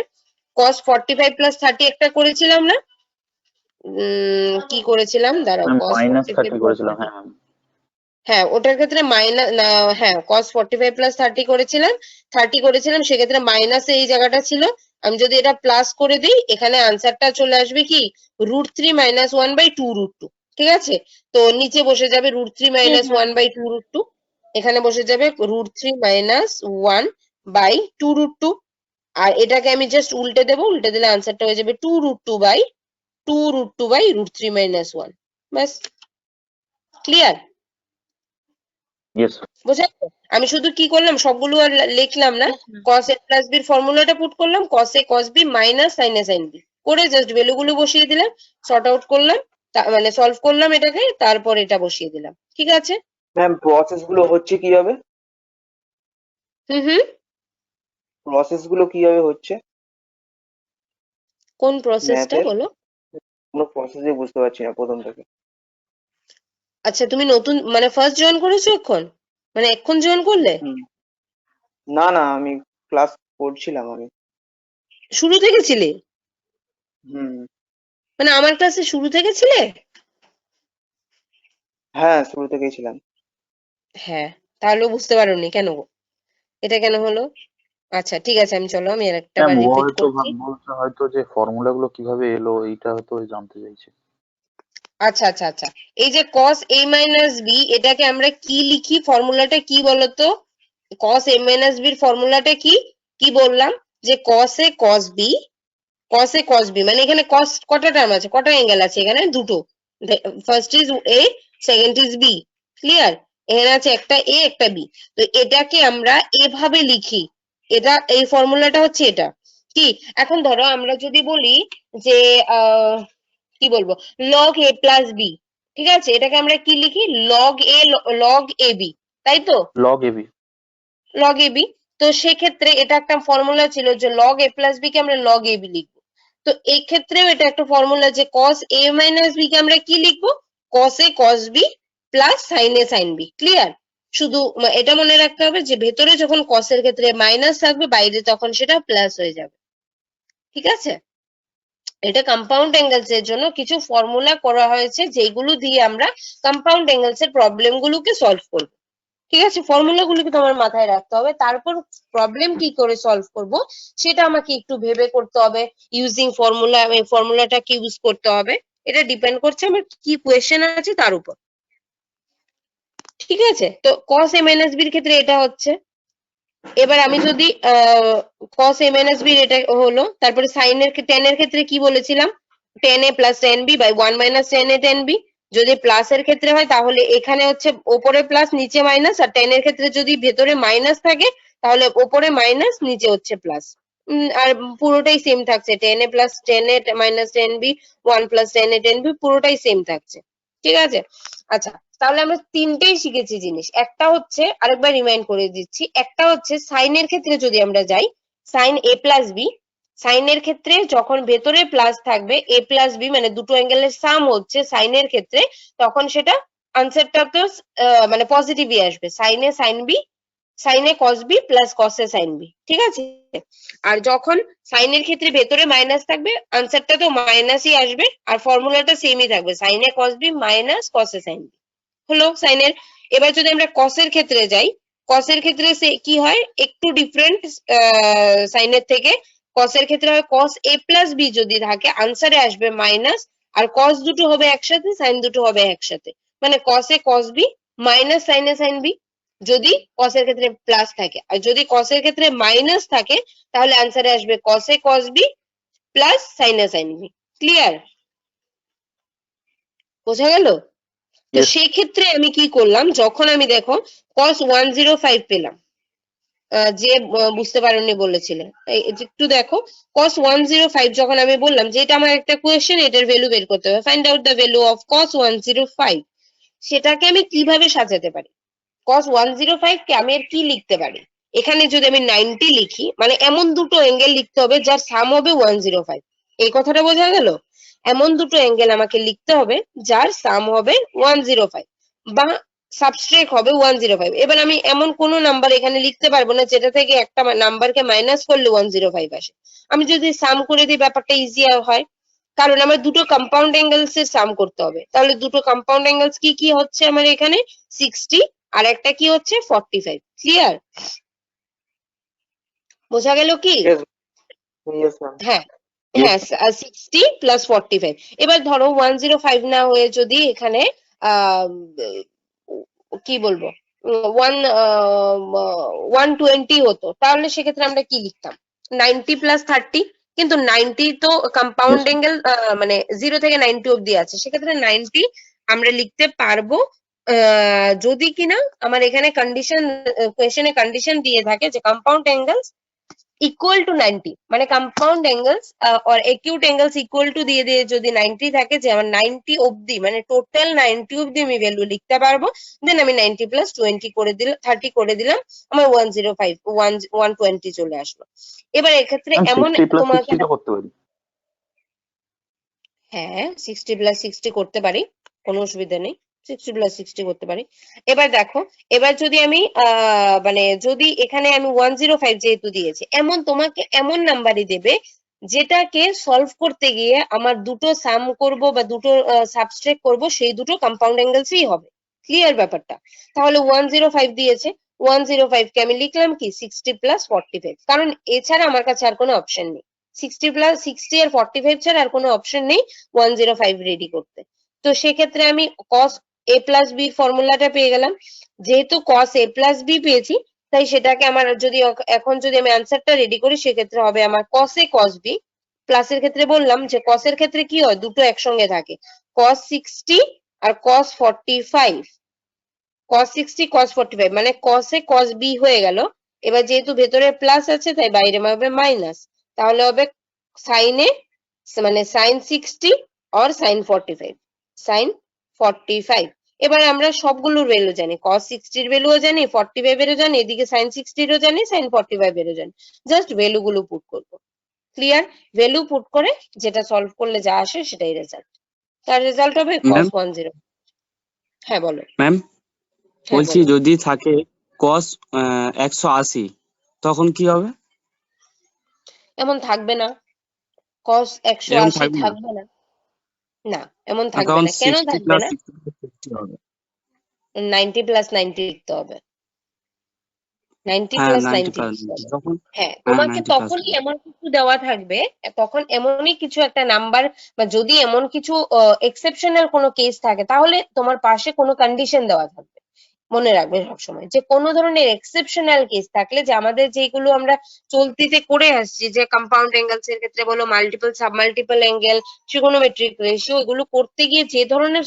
cos 45 প্লাস 30 একটা করেছিলাম না, কি করেছিলাম, দাঁড়াও, Ma'am, cos minus 45 30 plus করেছিলাম, 30 হ্যাঁ ma'am. হ্যাঁ, ওটার ক্ষেত্রে মাইনাস, হ্যাঁ cos 45 প্লাস 30 করেছিলাম, 30 করেছিলাম, সেক্ষেত্রে মাইনাস এই জায়গাটা ছিল। আমি যদি এটা প্লাস করে দিই, এখানে আনসারটা চলে আসবে কি, √3 মাইনাস 1 বাই 2√2। ঠিক আছে, তো নিচে বসে যাবে √3 মাইনাস 1 বাই 2√2, এখানে বসে যাবে √3 মাইনাস 1 বাই 2√2, আর এটাকে আমি জাস্ট উল্টে দেবো, উল্টে দিলে আনসারটা হয়ে যাবে 2√2 বাই √3 মাইনাস 1। ব্যাস, ক্লিয়ার? Yes. বুঝা গেল? আমি শুধু কি করলাম, সবগুলো আর লিখলাম না, cos a প্লাস b এর ফর্মুলাটা পুট করলাম, cos a cos b minus sin a sin b করে জাস্ট ভ্যালুগুলো বসিয়ে দিলাম, সর্ট আউট করলাম, মানে সলভ করলাম এটাকে, তারপর এটা বসিয়ে দিলাম। ঠিক আছে, ম্যাম প্রসেস গুলো হচ্ছে কিভাবে? হুম, প্রসেস গুলো কিভাবে হচ্ছে কোন প্রসেসটা ম্যাথের? বলো? কোনো প্রসেসই বুঝতে পারছি না প্রথম থেকে। আচ্ছা, তুমি নতুন মানে ফার্স্ট জয়েন করেছো এখন, মানে এখন জয়েন করলে? না না, আমি ক্লাস করছিলাম আগে। শুরু থেকে ছিলে? হুম। মানে আমার ক্লাসে শুরু থেকে ছিলে? হ্যাঁ, শুরু থেকেই ছিলাম। হ্যাঁ, তাহলেও বুঝতে পারোনি কেন, এটা কেন হলো? আচ্ছা ঠিক আছে, আমি চলো আমি আরেকটা বার Ma'am, ও রিপিট হয়তো করছি। বলছে হয়তো যে ফর্মুলা গুলো কিভাবে এলো এইটা হয়তো জানতে চাইছে। আচ্ছা আচ্ছা আচ্ছা, এই যে cos a মাইনাস b, এটাকে আমরা কি লিখি, ফর্মুলাটা কি বলতো? cos a মাইনাস b এর ফর্মুলাটা কি কি বললাম, যে cos a cos b, cos a cos b, মানে এখানে cos কটা টার্ম আছে, কটা অ্যাঙ্গেল আছে, এখানে দুটো, first is a, second is b। Clear? এখানে আছে একটা a একটা b, তো এটাকে আমরা এভাবে লিখি, এটা এই ফর্মুলাটা হচ্ছে এটা। কি, এখন ধরো আমরা যদি বলি যে কি বলবো, log a প্লাস b, ঠিক আছে, এটাকে আমরা কি লিখি, log a log ab, তাই তো, log ab. log ab। তো সেক্ষেত্রে এটা একটা ফর্মুলা ছিল যে log a প্লাস b কে আমরা log ab লিখবো। তো এই ক্ষেত্রেও এটা একটা ফর্মুলা যে cos a মাইনাস b কে আমরা কি লিখবো, cos a cos b plus sine A sine B. Clear? শুধু এটা মনে রাখতে হবে যে ভেতরে যখন কস এর ক্ষেত্রে মাইনাস থাকবে, বাইরে তখন সেটা প্লাস হয়ে যাবে। ঠিক আছে? এটা কম্পাউন্ড অ্যাঙ্গেলস এর জন্য কিছু ফর্মুলা করা হয়েছে, যেগুলো দিয়ে আমরা কম্পাউন্ড অ্যাঙ্গেলস এর প্রবলেম গুলোকে সলভ করব। ঠিক আছে? ফর্মুলা গুলোকে তোমার মাথায় রাখতে হবে, তারপর প্রবলেম কি করে সলভ করব সেটা আমাকে একটু ভেবে করতে হবে। ইউজিং ফর্মুলা, এই ফর্মুলাটা কি ইউজ করতে হবে এটা ডিপেন্ড করছে আমার কি কোয়েশ্চেন আছে তার উপর। ঠিক আছে? তো cos a minus b এর ক্ষেত্রে এটা হচ্ছে। এবার আমি যদি cos a minus b এটা হলো, তারপরে sin এর tan এর ক্ষেত্রে কি বলেছিলাম, tan a plus tan b by 1 minus tan a tan b। যদি প্লাস এর ক্ষেত্রে হয় তাহলে এখানে হচ্ছে ওপরে প্লাস নিচে মাইনাস, আর tan এর ক্ষেত্রে যদি ভেতরে মাইনাস থাকে তাহলে ওপরে মাইনাস নিচে হচ্ছে প্লাস। আর পুরোটাই সেম থাকছে, tan a plus tan a minus tan b 1 plus tan a tan b পুরোটাই সেম থাকছে। ঠিক আছে? আচ্ছা, তাহলে আমরা তিনটেই শিখেছি জিনিস। একটা হচ্ছে, আরেকবার রিমাইন্ড করে দিচ্ছি, একটা হচ্ছে সাইন এর ক্ষেত্রে যদি আমরা যাই, sine a plus B, sine এর ক্ষেত্রে যখন ভেতরে প্লাস থাকবে a প্লাস বি মানে দুটো অ্যাঙ্গেলের সাম হচ্ছে সাইন এর ক্ষেত্রে, তখন সেটা আনসারটা তো মানে পজিটিভই আসবে, sign A sine B, sign A cos B plus cos A sine B. ঠিক আছে? আর যখন সাইন এর ক্ষেত্রে ভেতরে মাইনাস থাকবে, আনসারটা তো মাইনাসই আসবে, আর ফর্মুলাটা সেমই থাকবে, সাইন এ কস বি মাইনাস কস এ সাইন বি। হলো সাইনের। এবার যদি আমরা কসের ক্ষেত্রে যাই, কসের ক্ষেত্রে কি হয়, একটু ডিফারেন্ট সাইনের থেকে। কসের ক্ষেত্রে হয় কস এ প্লাস বি যদি থাকে আনসারে আসবে মাইনাস, আর কস দুটো হবে একসাথে, সাইন দুটো হবে একসাথে, মানে কস এ কস B minus sine A sine B যদি কসের ক্ষেত্রে প্লাস থাকে। আর যদি কসের ক্ষেত্রে মাইনাস থাকে তাহলে আনসারে আসবে কস এ কস B plus sine A sine B. Clear? বোঝা গেল? তো Yes. সেই ক্ষেত্রে আমি কি করলাম, যখন আমি দেখো cos 105 পেলাম, যে বুঝতে পারেননি বলেছিলে, একটু দেখো cos 105 যখন আমি বললাম যে এটা আমার একটা কোয়েশ্চেন, এটার ভ্যালু বের করতে হবে, find out the value of cos 105, সেটাকে আমি কিভাবে সাজাতে পারি? cos 105 কে আমি আর কি লিখতে পারি? এখানে যদি আমি 90 লিখি, মানে এমন দুটো অ্যাঙ্গেল লিখতে হবে যার সাম হবে 105। এই কথাটা বোঝা গেল? এমন দুটো অ্যাঙ্গেল আমাকে লিখতে হবে যার সাম হবে 105 বা সাবট্রাক্ট হবে 105। এবার আমি এমন কোনো নাম্বার এখানে লিখতে পারবো না যেটা থেকে একটা নাম্বারকে মাইনাস করলে 105 আসে। আমি যদি সাম করে দিই ব্যাপারটা ইজি হয়, কারণ আমার দুটো কম্পাউন্ড অ্যাঙ্গেলস এর সাম করতে হবে। তাহলে দুটো কম্পাউন্ড অ্যাঙ্গেলস কি কি হচ্ছে আমার এখানে, 60 আর একটা কি হচ্ছে 45। ক্লিয়ার? বোঝা গেল কি? Yes, yes, ma'am. হ্যাঁ Yes. হ্যাঁ, 60 প্লাস 45। এবার ধরো 105 না হয়ে যদি এখানে কি বলবো 120 হতো, তাহলে সেক্ষেত্রে আমরা কি লিখতাম, 90 প্লাস 30। কিন্তু 90 তো কম্পাউন্ড Yes. অ্যাঙ্গেল, মানে 0 থেকে 90 অব্দি আছে, সেক্ষেত্রে 90 আমরা লিখতে পারবো যদি কিনা আমার এখানে কন্ডিশন, কোয়েশ্চেনে কন্ডিশন দিয়ে থাকে যে কম্পাউন্ড অ্যাঙ্গেলস ইকুয়াল টু 90, মানে compound angles or acute angles equal to দিয়ে দিয়ে যদি 90 থাকে, যে আমার 90 অবধি মানে টোটাল 90 অবধি আমি ভ্যালু লিখতে পারবো, দেন আমি 90 প্লাস 20 করে দিলাম, 30 করে দিলাম, আমার 105 120 চলে আসলো। এবার এক্ষেত্রে Ma'am, এমন 60 plus তোমাকে, 60 টা করতে পারি। হ্যাঁ 60 প্লাস 60 করতে পারি, কোনো অসুবিধা নেই, 60 প্লাস 60 করতে পারি। এবার দেখো, এবার যদি আমি মানে যদি এখানে আমি 105 যেহেতু দিয়েছে, এমন তোমাকে এমন নাম্বারই দেবে যেটাকে সলভ করতে গিয়ে আমার দুটো সাম করব বা দুটো সাবট্রাক্ট করব, সেই দুটো কম্পাউন্ড অ্যাঙ্গেলসই হবে। ক্লিয়ার ব্যাপারটা? তাহলে 105 দিয়েছে, 105 কে আমি লিখলাম কি 60 প্লাস 45, কারণ এছাড়া আমার কাছে আর কোনো অপশন নেই। 60 প্লাস 60 আর 45 ছাড়া আর কোনো অপশন নেই 105 রেডি করতে। তো সেক্ষেত্রে আমি cos a প্লাস বি ফর্মুলাটা পেয়ে গেলাম। যেহেতু cos a প্লাস বি পেয়েছি, তাই সেটাকে আমার যদি এখন যদি আমি আনসারটা রেডি করি, সেক্ষেত্রে হবে আমার cos a cos b। প্লাসের ক্ষেত্রে বললাম যে cos এর ক্ষেত্রে কি হয়, দুটো একসঙ্গে থাকে, cos 60 আর cos 45, cos 60 cos 45 মানে cos a cos b হয়ে গেল। এবার যেহেতু ভেতরে প্লাস আছে তাই বাইরে হবে মাইনাস, তাহলে হবে sin a মানে sin 60 or sin 45, sin 45। এবার আমরা সবগুলোর ভ্যালু জানি, cos 60 এর ভ্যালুও জানি, 45 এরও জানি, এদিকে sin 60 এরও জানি, sin 45 এরও জানি, জাস্ট ভ্যালু গুলো পুট করব। ক্লিয়ার? ভ্যালু পুট করে যেটা সলভ করলে যা আসে সেটাই রেজাল্ট, তার রেজাল্ট হবে cos Ma'am, 10। হ্যাঁ বলো। ম্যাম হ্যাঁ বলছি বলো। যদি থাকে cos 180 তখন কি হবে? এমন থাকবে না, cos এরকম 180 থাকবে না, থাকবে না। না, এমন থাকবে তখন না। কেন 60 থাকবে প্লাস না? 60 হবে। 90 প্লাস 90 লিখতে হবে। 90 হ্যাঁ প্লাস 90 90 প্লাস লিখতে হবে। তখন। হ্যাঁ, হ্যাঁ তোমাকে 90 প্লাস। তখনই এমন কিছু দেওয়া থাকবে, তখন এমনই কিছু একটা নাম্বার, বা যদি এমন কিছু এক্সেপশনাল কোনো কেস থাকে তাহলে তোমার পাশে কোনো কন্ডিশন দেওয়া থাকবে। মনে রাখবে সবসময় যে কোনো ধরনের এক্সেপশনাল কেস থাকলে, যে আমাদের যেগুলো আমরা চলতিতে করে আসছি, যে কম্পাউন্ড অ্যাঙ্গেলস এর ক্ষেত্রে বলো, multiple submultiple angle, trigonometric ratio, এগুলো করতে গিয়ে যে ধরনের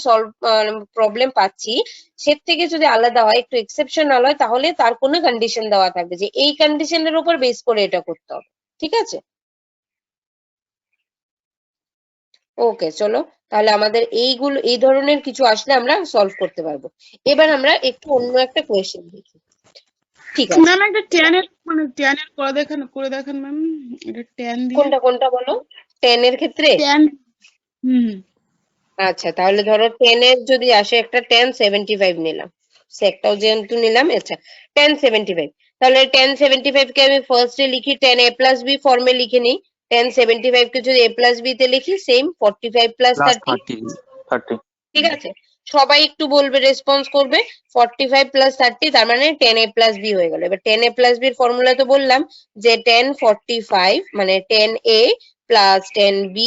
প্রবলেম পাচ্ছি, সে থেকে যদি আলাদা হয়, একটু এক্সেপশনাল হয়, তাহলে তার কোনো কন্ডিশন দেওয়া থাকবে যে এই কন্ডিশনের উপর বেস করে এটা করতে হবে। ঠিক আছে? ওকে, চলো তাহলে আমাদের এইগুলো, এই ধরনের কিছু আসলে আমরা সলভ করতে পারবো। এবার আমরা একটু অন্য একটা কোয়েশ্চেন দেখি। ঠিক আছে, ম্যাম একটা ট্যান এর করে দেখান ম্যাম, এটা ট্যান দিয়ে কোনটা কোনটা বলো? 10 এর ক্ষেত্রে? ট্যান। হুম। আচ্ছা, তাহলে ধরো 10 এর যদি আসে, একটা 1075 নিলাম, সেকটাও যেহেতু নিলাম। আচ্ছা, 1075, তাহলে 1075 কে আমি ফার্স্টে লিখি 10a প্লাস বি ফর্মে লিখে নিই। 1075 কে যদি a প্লাস বি তে লিখি, সেম 45 প্লাস প্লাস 30। 30। ঠিক আছে, সবাই একটু বলবে, রেসপন্স করবে। 45 প্লাস 30 তার মানে 10a প্লাস বি হয়ে গেল। এবার 10a প্লাস বির ফর্মুলা তো বললাম যে 1045 মানে 10a প্লাস 10b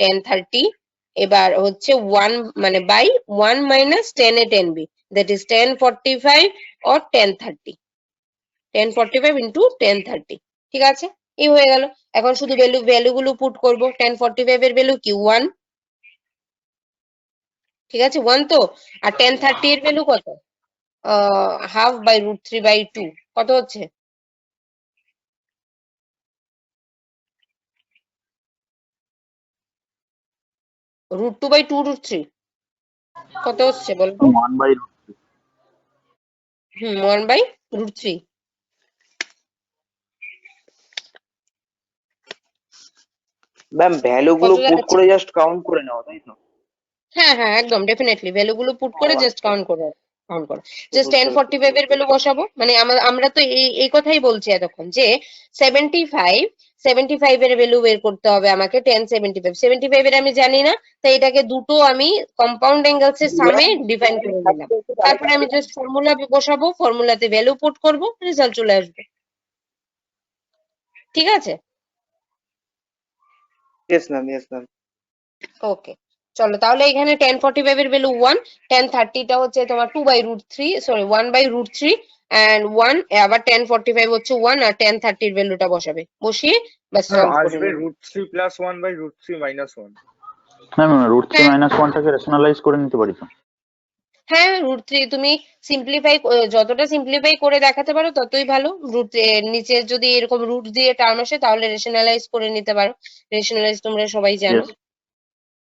1030, এবার হচ্ছে 1 মানে by 1 minus 10a 10b, that is 1045 or 1030, 1045 into 1030। ঠিক আছে, এই হয়ে গেল। এখন শুধু ভ্যালুগুলো পুট করবো। 1045 এর ভ্যালু কি 1, ঠিক আছে 1 তো। আর 1030 এর ভ্যালু কত? হাফ বাই √3/2, কত হচ্ছে? √2/2 √3 কত হচ্ছে বলো তো? 1/, 1/√3। ম্যাম ভ্যালু গুলো কত পুট দাঁড়াচ্ছে? করে জাস্ট কাউন্ট করে নাও, তাই তো? হ্যাঁ হ্যাঁ, একদম ডেফিনেটলি ভ্যালুগুলো পুট করে জাস্ট আচ্ছা, কাউন্ট করো। জাস্ট বুঝতে পেরেছি। 1045 এর ভ্যালু বসাবো, মানে আমরা তো এই কথাই বলছি এতক্ষণ যে 75 এর ভ্যালু বের করতে হবে আমাকে। 1075 এর আমি জানি না, তাই এটাকে দুটো আমি কম্পাউন্ড অ্যাঙ্গেলস এর সামে ডিফাইন করে নিলাম। তারপরে আমি জাস্ট ফর্মুলা বসাবো, ফর্মুলাতে ভ্যালু পুট করবো, রেজাল্ট চলে আসবে। ঠিক আছে? Yes ma'am, yes ma'am. Okay, চলো তাহলে এখানে 1045 এর ভ্যালু 1, 1030 টা হচ্ছে তোমার 2/√3, সরি 1/√3 এন্ড 1, আবার 1045 হচ্ছে 1, আর 1030 এর ভ্যালুটা বসাবে, বসিয়ে বাস সলভ করে আসবে নেবে। √3 প্লাস 1/√3 মাইনাস 1। ম্যাম √3 হ্যাঁ মাইনাস 1টাকে রেশনালাইজ করে নিতে পারি তো? হ্যাঁ, √3 তুমি সিম্পলিফাই, যতটা সিম্পলিফাই করে দেখাতে পারো ততই ভালো। নিচে যদি এরকম রুট দিয়ে টার্ম আসে তাহলে রেশনালাইজ করে নিতে পারো। রেশনালাইজ তোমরা সবাই জানো। ইয়েস।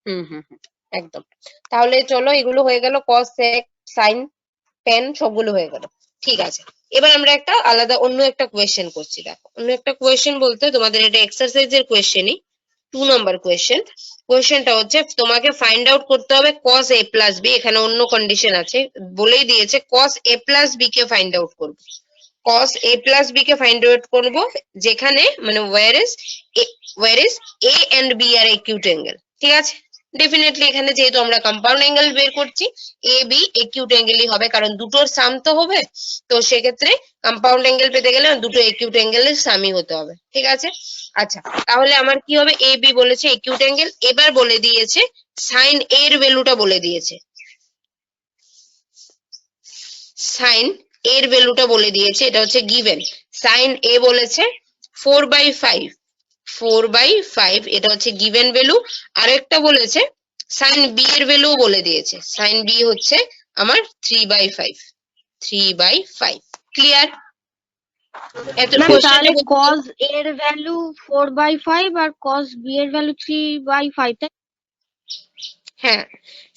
হুম হুম হুম, একদম। তাহলে চলো, এগুলো হয়ে গেল, cos sec sin tan সবগুলো হয়ে গেল। ঠিক আছে, এবার আমরা একটা আলাদা অন্য একটা কোয়েশ্চেন করছি। দেখো, অন্য একটা কোয়েশ্চেন বলতে তোমাদের এটা এক্সারসাইজের কোয়েশ্চেনই, 2 নম্বর কোয়েশ্চেন। কোয়েশ্চেনটা হচ্ছে তোমাকে ফাইন্ড আউট করতে হবে cos a প্লাস বি। এখানে অন্য কন্ডিশন আছে, বলেই দিয়েছে cos a প্লাস বি কে ফাইন্ড আউট করবো। cos a প্লাস বি কে ফাইন্ড আউট করবো যেখানে, মানে where is a and b R acute angle। ঠিক আছে, ডেফিনেটলি এখানে যেহেতু আমরা কম্পাউন্ড অ্যাঙ্গেল বের করছি, এ বি একিউট অ্যাঙ্গেলই হবে, কারণ দুটোর সাম তো হবে। তো সেক্ষেত্রে কম্পাউন্ড অ্যাঙ্গেল পেতে গেলে দুটো একিউট অ্যাঙ্গেলের সামই হতে হবে। ঠিক আছে, আচ্ছা তাহলে আমার কি হবে? এ বি বলেছে একিউট অ্যাঙ্গেল, এবার বলে দিয়েছে সাইন এর ভ্যালুটা বলে দিয়েছে। সাইন এর ভ্যালুটা বলে দিয়েছে, এটা হচ্ছে গিভেন। সাইন এ বলেছে 4/5, এটা হচ্ছে গিভেন ভ্যালু। আরেকটা বলেছে সাইন বি এর ভ্যালু বলে দিয়েছে, সাইন বি হচ্ছে আমার 3/5। ক্লিয়ার? এত ম্যাম কোশ্চেনটা তাহলে cos এর ভ্যালু 4/5 আর cos b এর ভ্যালু 3/5, তাই? হ্যাঁ,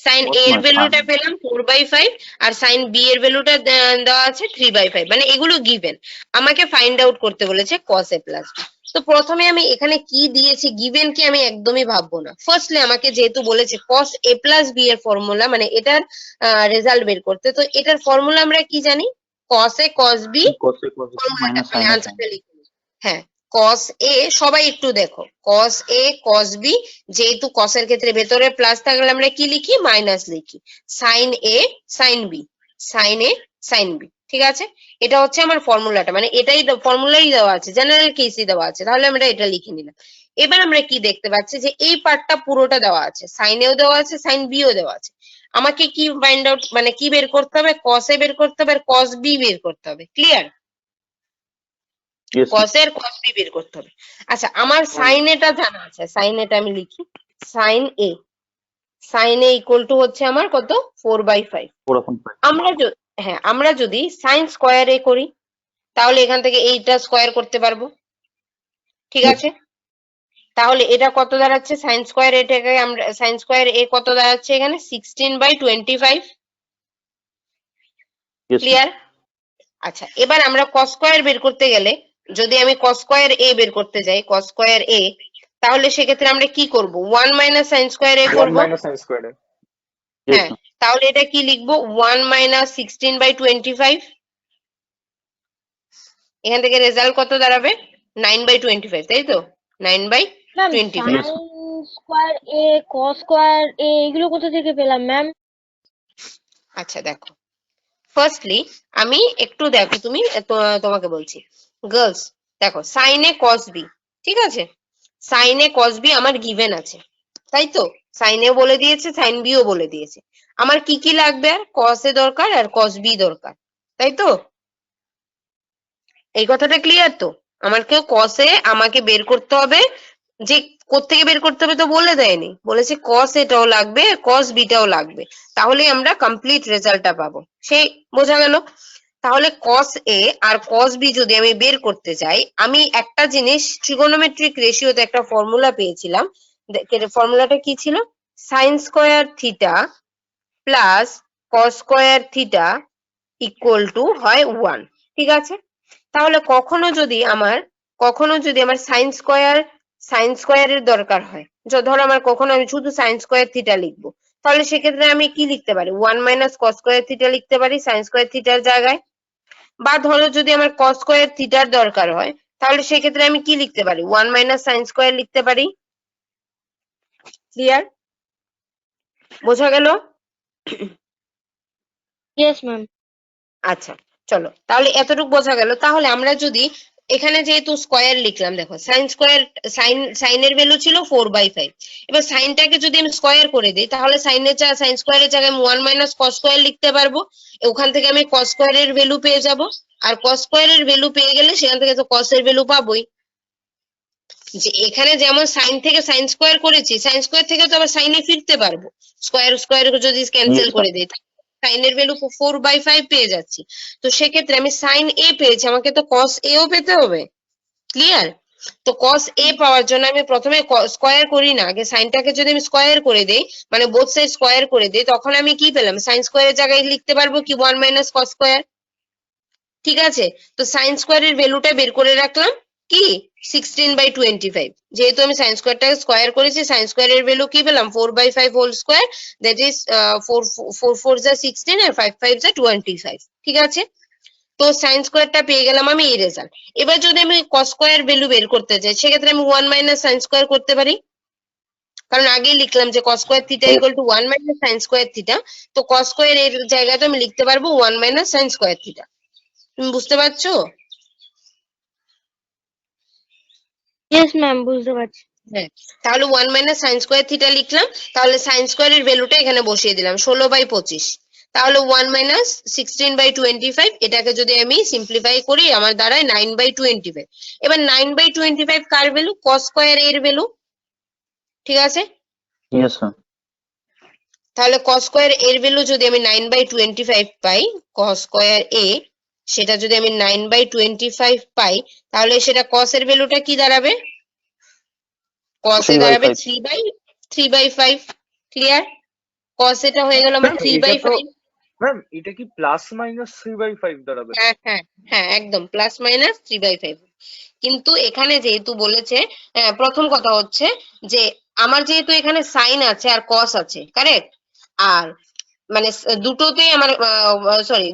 সাইন What এ এর my ভ্যালুটা son? পেলাম 4/5, আর সাইন বি এর ভ্যালুটা দেওয়া আছে 3/5, মানে এগুলো গিভেন। আমাকে ফাইন্ড আউট করতে বলেছে cos a প্লাস বি। তো প্রথমে আমি এখানে কি দিয়েছি গিভেন কে আমি একদমই ভাববো না। ফার্স্টলি আমাকে যেহেতু বলেছে cos a প্লাস b এর ফর্মুলা মানে এটার রেজাল্ট বের করতে, তো এটার ফর্মুলা আমরা কি জানি? cos a cos b cos a cos b ফর্মুলাটা minus মানে sin a sin আনসারটা লিখে নিই। হ্যাঁ, cos a সবাই একটু দেখো, cos a cos b, যেহেতু cos এর ক্ষেত্রে ভেতরে প্লাস থাকলে আমরা কি লিখি? মাইনাস লিখি। sin a sin b, sin a sin b, ঠিক আছে? এটা হচ্ছে আমার ফর্মুলাটা, মানে এটাই ফর্মুলাই দেওয়া আছে, জেনারেল কেসই দেওয়া আছে, তাহলে আমরা এটা লিখে নিলাম। এবার আমরা কি দেখতে পাচ্ছি যে এই পার্টটা পুরোটা দেওয়া আছে, sin a ও দেওয়া আছে, sin b ও দেওয়া আছে। আমাকে কি ফাইন্ড আউট মানে কি বের করতে হবে? cos a বের করতে হবে আর cos b বের করতে হবে। ক্লিয়ার? yes ma'am. cos এর cos b বের করতে হবে। আচ্ছা, আমার sin এটা জানা আছে, sin এটা আমি লিখি sin a, sin a equal to হচ্ছে আমার কত? 4/5। 4/5 আমরা যদি sin স্কয়ার a করি তাহলে এখান থেকে এইটা স্কয়ার করতে পারবো, ঠিক আছে? তাহলে এটা কত দাঁড়াচ্ছে? sin স্কয়ার এটাকে আমরা sin স্কয়ার a কত দাঁড়াচ্ছে এখানে? 16/25। yes ma'am. ক্লিয়ার? আচ্ছা, এবার আমরা cos স্কয়ার বের করতে গেলে যদি আমি cos স্কয়ার a বের করতে যাই, cos স্কয়ার a, তাহলে সেক্ষেত্রে আমরা কি করব? 1 মাইনাস sin স্কয়ার a 1 করব। minus sin squared a। Yes হ্যাঁ, ma'am. তাহলে এটা কি লিখবো? 1 মাইনাস 16/25। এখান থেকে রেজাল্ট কত দাঁড়াবে? 9/25, তাই তো? ম্যাম 9/25। Yes, সাইন স্কোয়ার এ কস স্কোয়ার এ এগুলো কোথা থেকে পেলাম ম্যাম? আচ্ছা দেখো, ফার্স্টলি আমি একটু দেখো, তুমি তোমাকে বলছি গার্লস, দেখো sin a cos b, ঠিক আছে? sin a cos b আমার গিভেন আছে, তাই তো? sin a বলে দিয়েছে, sin b ও বলে দিয়েছে। আমার কি কি লাগবে? আর cos a দরকার আর cos b দরকার, তাই তো? এই কথাটা ক্লিয়ার তো? আমাকে cos a আমাকে বের করতে হবে, যে কোত্থেকে বের করতে হবে তো বলে দেয়নি, বলেছে cos এটাও লাগবে cos b টাও লাগবে, তাহলেই আমরা কমপ্লিট রেজাল্টটা পাবো। সেই বোঝা গেল? তাহলে cos a R cos b যদি আমি বের করতে চাই, আমি একটা জিনিস ট্রিগোনোমেট্রিক রেশিওতে একটা ফর্মুলা পেয়েছিলাম। ফর্মুলাটা কি ছিল? sin square theta plus cos square theta equal to হয় 1, ঠিক আছে? তাহলে কখনো যদি আমার sin স্কয়ারের দরকার হয়, ধরো আমার কখনো আমি শুধু sin স্কয়ার থিটা লিখবো, তাহলে সেক্ষেত্রে আমি কি লিখতে পারি? 1 মাইনাস cos স্কয়ার থিটা লিখতে পারি sin স্কয়ার থিটার জায়গায়। বা ধরো যদি আমার cos স্কয়ার থিটার দরকার হয়, তাহলে সেক্ষেত্রে আমি কি লিখতে পারি? 1 মাইনাস sin স্কয়ার লিখতে পারি। ক্লিয়ার? বোঝা গেল? Yes ma'am. আচ্ছা, চলো তাহলে এতটুকু বোঝা গেল। তাহলে আমরা যদি এখানে যেহেতু স্কয়ার লিখলাম, দেখো সাইন এর ভ্যালু ছিল 4/5। এবার সাইনটাকে যদি আমি স্কয়ার করে দিই, তাহলে সাইন স্কয়ারের জায়গায় আমি 1 মাইনাস cos স্কয়ার লিখতে পারবো। ওখান থেকে আমি cos স্কয়ারের ভ্যালু পেয়ে যাব, আর cos স্কয়ারের ভ্যালু পেয়ে গেলে সেখান থেকে তো cos এর ভ্যালু পাবোই। যে এখানে যেমন সাইন থেকে সাইন স্কয়ার করেছি, সাইন স্কয়ার থেকে তো আবার সাইনে ফিরতে পারবো। স্কয়ার যদি ক্যান্সেল করে দিই, সাইনের ভ্যালু 4/5 পেয়ে যাচ্ছি। তো সেক্ষেত্রে আমি সাইন এ পেয়েছি, আমাকে তো cos a ও পেতে হবে। ক্লিয়ার? তো cos a পাওয়ার জন্য আমি প্রথমে স্কয়ার করি না, আগে সাইনটাকে যদি আমি স্কয়ার করে দেই, মানে বোথ সাইড স্কয়ার করে দেই, তখন আমি কি পেলাম? সাইন স্কয়ারের জায়গায় লিখতে পারবো কি 1 মাইনাস cos স্কয়ার, ঠিক আছে? তো সাইন স্কয়ারের ভ্যালুটা বের করে রাখলাম কি 16/25। যেহেতু আমি সাইন স্কয়ারটাকে স্কয়ার করেছি, সাইন স্কয়ারের ভ্যালু কি পেলাম? 4/5 হোল স্কয়ার, দ্যাট ইজ 4 4 যা 16 আর 5 5 যা 25, ঠিক আছে? তো সাইন স্কয়ারটা পেয়ে গেলাম আমি, এই রেজাল্ট। এবার যদি আমি cos স্কয়ার ভ্যালু বের করতে চাই, সেক্ষেত্রে আমি 1 মাইনাস সাইন স্কয়ার করতে পারি, কারণ আগেই লিখলাম যে cos square theta equal to 1 minus sine square theta. তো cos স্কয়ার এর জায়গাতে আমি লিখতে পারবো 1 মাইনাস সাইন স্কয়ার থিটা। তুমি বুঝতে পারছো? ইয়েস ম্যাম, বুঝতে পারছি। হ্যাঁ, তাহলে 1 মাইনাস সাইন স্কয়ার থিটা লিখলাম, তাহলে সাইন স্কয়ারের ভ্যালুটা এখানে বসিয়ে দিলাম 16/25। তাহলে 1 মাইনাস 16/25, এটাকে যদি আমি সিম্পলিফাই করি আমার দাঁড়ায় 9/25। এবার 9/25 কার ভ্যালু? cos স্কয়ার এর ভ্যালু, ঠিক আছে? yes ma'am. তাহলে cos স্কয়ার এর ভ্যালু যদি আমি 9/25 পাই, cos স্কয়ার এ সেটা যদি আমি 9/25 পাই, তাহলে সেটা cos এর ভ্যালুটা কি দাঁড়াবে? cos এ দাঁড়াবে 3/5। ক্লিয়ার? cos এটা হয়ে গেল আমার এটা তো 3/5। ম্যাম এটা কি প্লাস মাইনাস 3/5 দাঁড়াবে? হ্যাঁ হ্যাঁ হ্যাঁ, একদম প্লাস মাইনাস 3/5। কিন্তু এখানে যেহেতু বলেছে, প্রথম কথা হচ্ছে যে আমার যেহেতু এখানে সাইন আছে আর কস আছে, কারেক্ট, আর মানে দুটোতেই আমার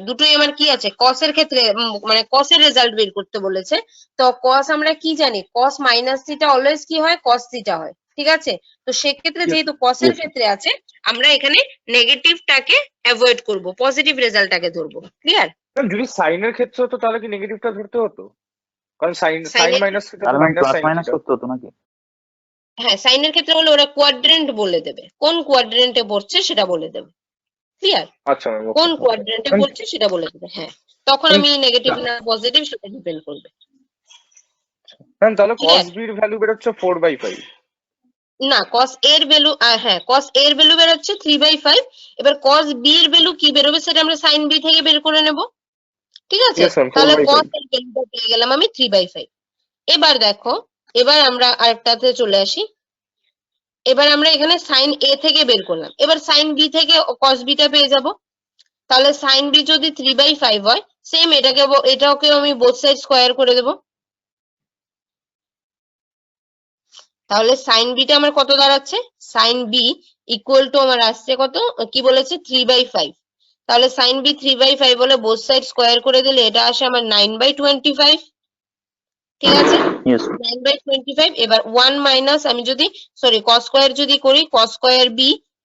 দুটোই আমার কি আছে, কসের ক্ষেত্রে মানে কসের রেজাল্ট বের করতে বলেছে। তো কস আমরা কি জানি, কস মাইনাস থিটা অলওয়েজ কি হয়, কস থিটা হয়, ঠিক আছে। তো সেক্ষেত্রে Yes, যেহেতু কসের yes, ক্ষেত্রে আছে, আমরা এখানে নেগেটিভটাকে অ্যাভয়েড করব, পজিটিভ রেজাল্টটাকে ধরবো। ক্লিয়ার? ম্যাম যদি সাইনের ক্ষেত্রে হতো তাহলে কি নেগেটিভটা ধরতে হতো? কারণ সাইন সাইনের মাইনাস থিটা তাহলে তো ma'am minus plus sign minus theta. করতে হতো নাকি? হ্যাঁ, সাইনের ক্ষেত্রে হলে ওরা কোয়াড্রেন্ট বলে দেবে, কোন কোয়াড্রেন্টে পড়ছে সেটা বলে দেবে। ক্লিয়ার? আচ্ছা ম্যাম, কোন ওকে। কোয়াড্রেন্টে পড়ছে সেটা বলে দেবে। হ্যাঁ, তখন আমি নেগেটিভ না পজিটিভ সেটা ডিপেন্ড করবে। ম্যাম তাহলে Clear? cos b এর ভ্যালু বেরোচ্ছে 4/5। না, cos a এর ভ্যালু, হ্যাঁ cos a এর ভ্যালু বেরোচ্ছে 3/5। এবার cos b এর ভ্যালু কি বেরোবে সেটা আমরা sin b থেকে বের করে নেব, ঠিক আছে। Yes, ma'am, তাহলে 4/5 cos এর ভ্যালুটা পেয়ে গেলাম আমি 3/5। এবার দেখো, এবার আমরা আরেকটাতে চলে আসি। এবার আমরা এখানে sin a থেকে বের করলাম, এবার sin b থেকে cos b টা পেয়ে যাব। তাহলে sin b যদি 3/5 হয়, সেম এটাকেও আমি বোথ সাইড স্কয়ার করে দেব। তাহলে sin b টা আমার কত দাঁড়াচ্ছে, sin b ইকুয়াল টু আমার আসছে কত, কি বলেছে 3/5। তাহলে sin b 3/5 বলে বোথ সাইড স্কয়ার করে দিলে এটা আসে আমার 9/25, ঠিক আছে। ইয়েস 9/25। এবার 1 মাইনাস আমি যদি cos স্কয়ার যদি করি, cos স্কয়ার b,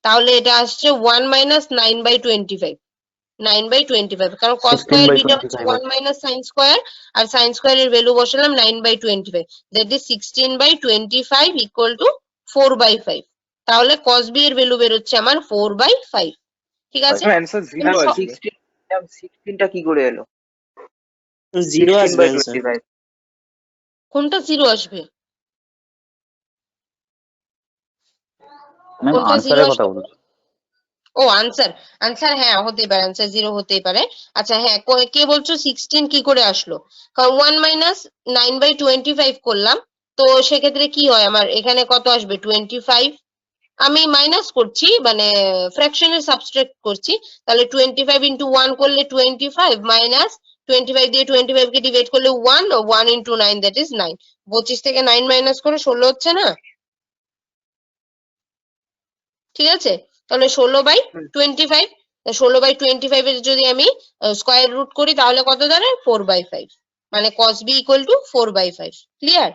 তাহলে এটা আসছে 1 মাইনাস 9/25, 9/25, কারণ cos স্কয়ার b টা হচ্ছে 16/25 1 মাইনাস sin স্কয়ার, আর sin স্কয়ার এর ভ্যালু বসালাম 9/25, দ্যাট ইজ 16/25 ইকুয়াল টু 4/5। তাহলে cos b এর ভ্যালু বেরোচ্ছে আমার 4/5, ঠিক আছে। ম্যাম অ্যান্সার 0 এবার আসবে। 16টা কি করে এলো? 0 আসবে 16/25। কোনটা জিরো আসবে, ম্যাম কোনটা জিরো আনসারের কথা আসবে? বলছি। ও আনসার, হ্যাঁ হতেই পারে, আনসার জিরো হতেই পারে। আচ্ছা হ্যাঁ, কে বলছো 16 কি করে আসলো? কারণ 1 মাইনাস 9/25 করলাম, তো সেক্ষেত্রে কি হয় আমার এখানে কত আসবে 25। আমি মাইনাস করছি, মানে ফ্র্যাকশনের সাবট্রাক্ট করছি। তাহলে 25 ইন্টু 1 করলে 25 মাইনাস 25 দিয়ে 25 কে ডিভাইড করলে 1 ইন্টু 9 দ্যাট ইজ 9। 25 থেকে 9 মাইনাস করে 16 হচ্ছে না, ঠিক আছে। তাহলে 16/25, 16/25 এর যদি আমি স্কয়ার রুট করি তাহলে কত দাঁড়ায় 4/5, মানে cos b equal to 4/5। Clear?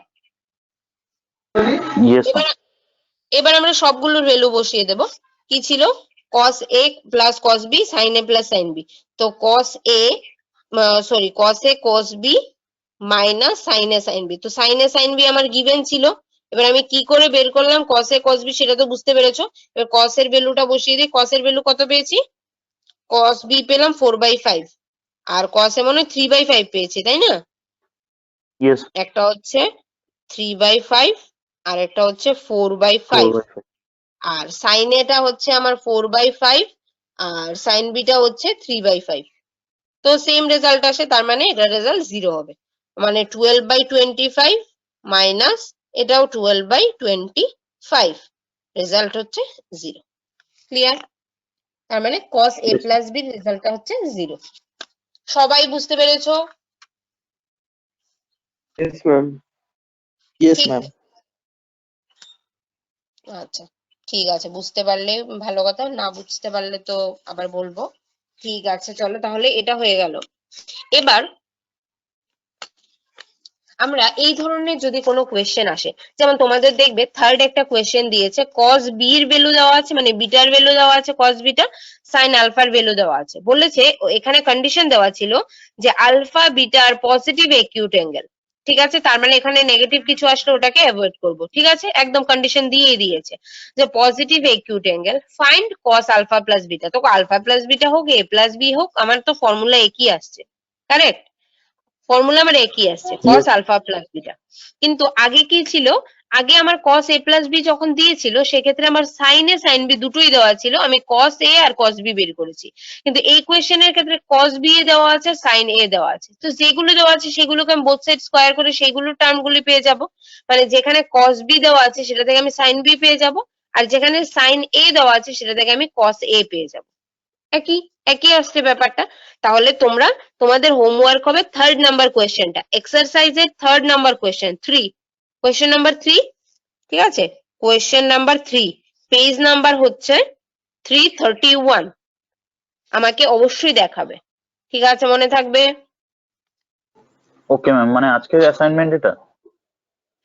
Yes এবার এবার আমরা সবগুলোর ভ্যালু বসিয়ে দেব। কি ছিল, cos a plus cos b sin a plus sin b। তো cos a cos b minus sin a sin b। তো sin a sin b আমার গিভেন ছিল। এবার আমি কি করে বের করলাম cos a cos b সেটা তো বুঝতে পেরেছো। এবার cos এর ভ্যালুটা বসিয়ে দিই। cos এর ভ্যালু কত পেয়েছি, cos b পেলাম 4/5, আর cos a মনে হয় 3/5 পেয়েছি, তাই না? ইয়েস একটা হচ্ছে 3/5 আর একটা হচ্ছে 4/5, আর sin এটা হচ্ছে আমার 4/5, আর sin b টা হচ্ছে 3/5। তো সেম রেজাল্ট আসে, তার মানে এটা রেজাল্ট 0 হবে, মানে 12/25 মাইনাস এটাও 12/25, রেজাল্ট হচ্ছে 0। ক্লিয়ার? তার মানে cos a প্লাস b রেজাল্টটা হচ্ছে 0। সবাই বুঝতে পেরেছো? Yes, ma'am. ইয়েস ঠিক, ম্যাম। আচ্ছা ঠিক আছে, বুঝতে পারলে ভালো কথা, না বুঝতে পারলে তো আবার বলবো। ঠিক আছে, চলো তাহলে এটা হয়ে গেল। এবার আমরা এই ধরনের যদি কোনো কোয়েশ্চেন আসে, যেমন তোমাদের দেখবে থার্ড একটা কোয়েশ্চেন দিয়েছে, cos b এর ভ্যালু দেওয়া আছে, মানে বিটার ভ্যালু দেওয়া আছে cos বিটা, sin আলফার ভ্যালু দেওয়া আছে। বলেছে এখানে কন্ডিশন দেওয়া ছিল যে আলফা বিটার পজিটিভ অ্যাকিউট অ্যাঙ্গেল, ঠিক আছে। তার মানে এখানে নেগেটিভ কিছু আসলে ওটাকে অ্যাভয়েড করব, ঠিক আছে। একদম কন্ডিশন দিয়েই দিয়েছে যে positive acute angle, find cos alpha plus beta. তো আলফা প্লাস বিটা হোক a প্লাস b হোক, আমার তো ফর্মুলা একই আসছে, কারেক্ট। ফর্মুলা আমার একই আসছে, cos আলফা প্লাস বিটা। কিন্তু আগে কি ছিল, আগে আমার cos a প্লাস b যখন দিয়েছিল সেক্ষেত্রে আমার sin a sin b দুটোই দেওয়া ছিল, আমি cos a R cos b বের করেছি। কিন্তু এই কোয়েশ্চেনের ক্ষেত্রে cos b এ দেওয়া আছে, sin a দেওয়া আছে। তো যেগুলো দেওয়া আছে সেগুলোকে আমি বোথ সাইড স্কয়ার করে সেইগুলো টার্মগুলি পেয়ে যাব। মানে যেখানে cos b দেওয়া আছে সেটা থেকে আমি sin b পেয়ে যাব, আর যেখানে sin a দেওয়া আছে সেটা থেকে আমি cos a পেয়ে যাব। একই একই আসছে ব্যাপারটা। তাহলে তোমরা তোমাদের হোমওয়ার্ক হবে 3rd নাম্বার কোয়েশ্চেনটা, এক্সারসাইজের 3rd number question 3, question number 3, ঠিক আছে? কোয়েশ্চেন নাম্বার 3, পেজ নাম্বার হচ্ছে 331, আমাকে অবশ্যই দেখাবে, ঠিক আছে? মনে থাকবে? ওকে ম্যাম, মানে আজকের অ্যাসাইনমেন্ট এটা?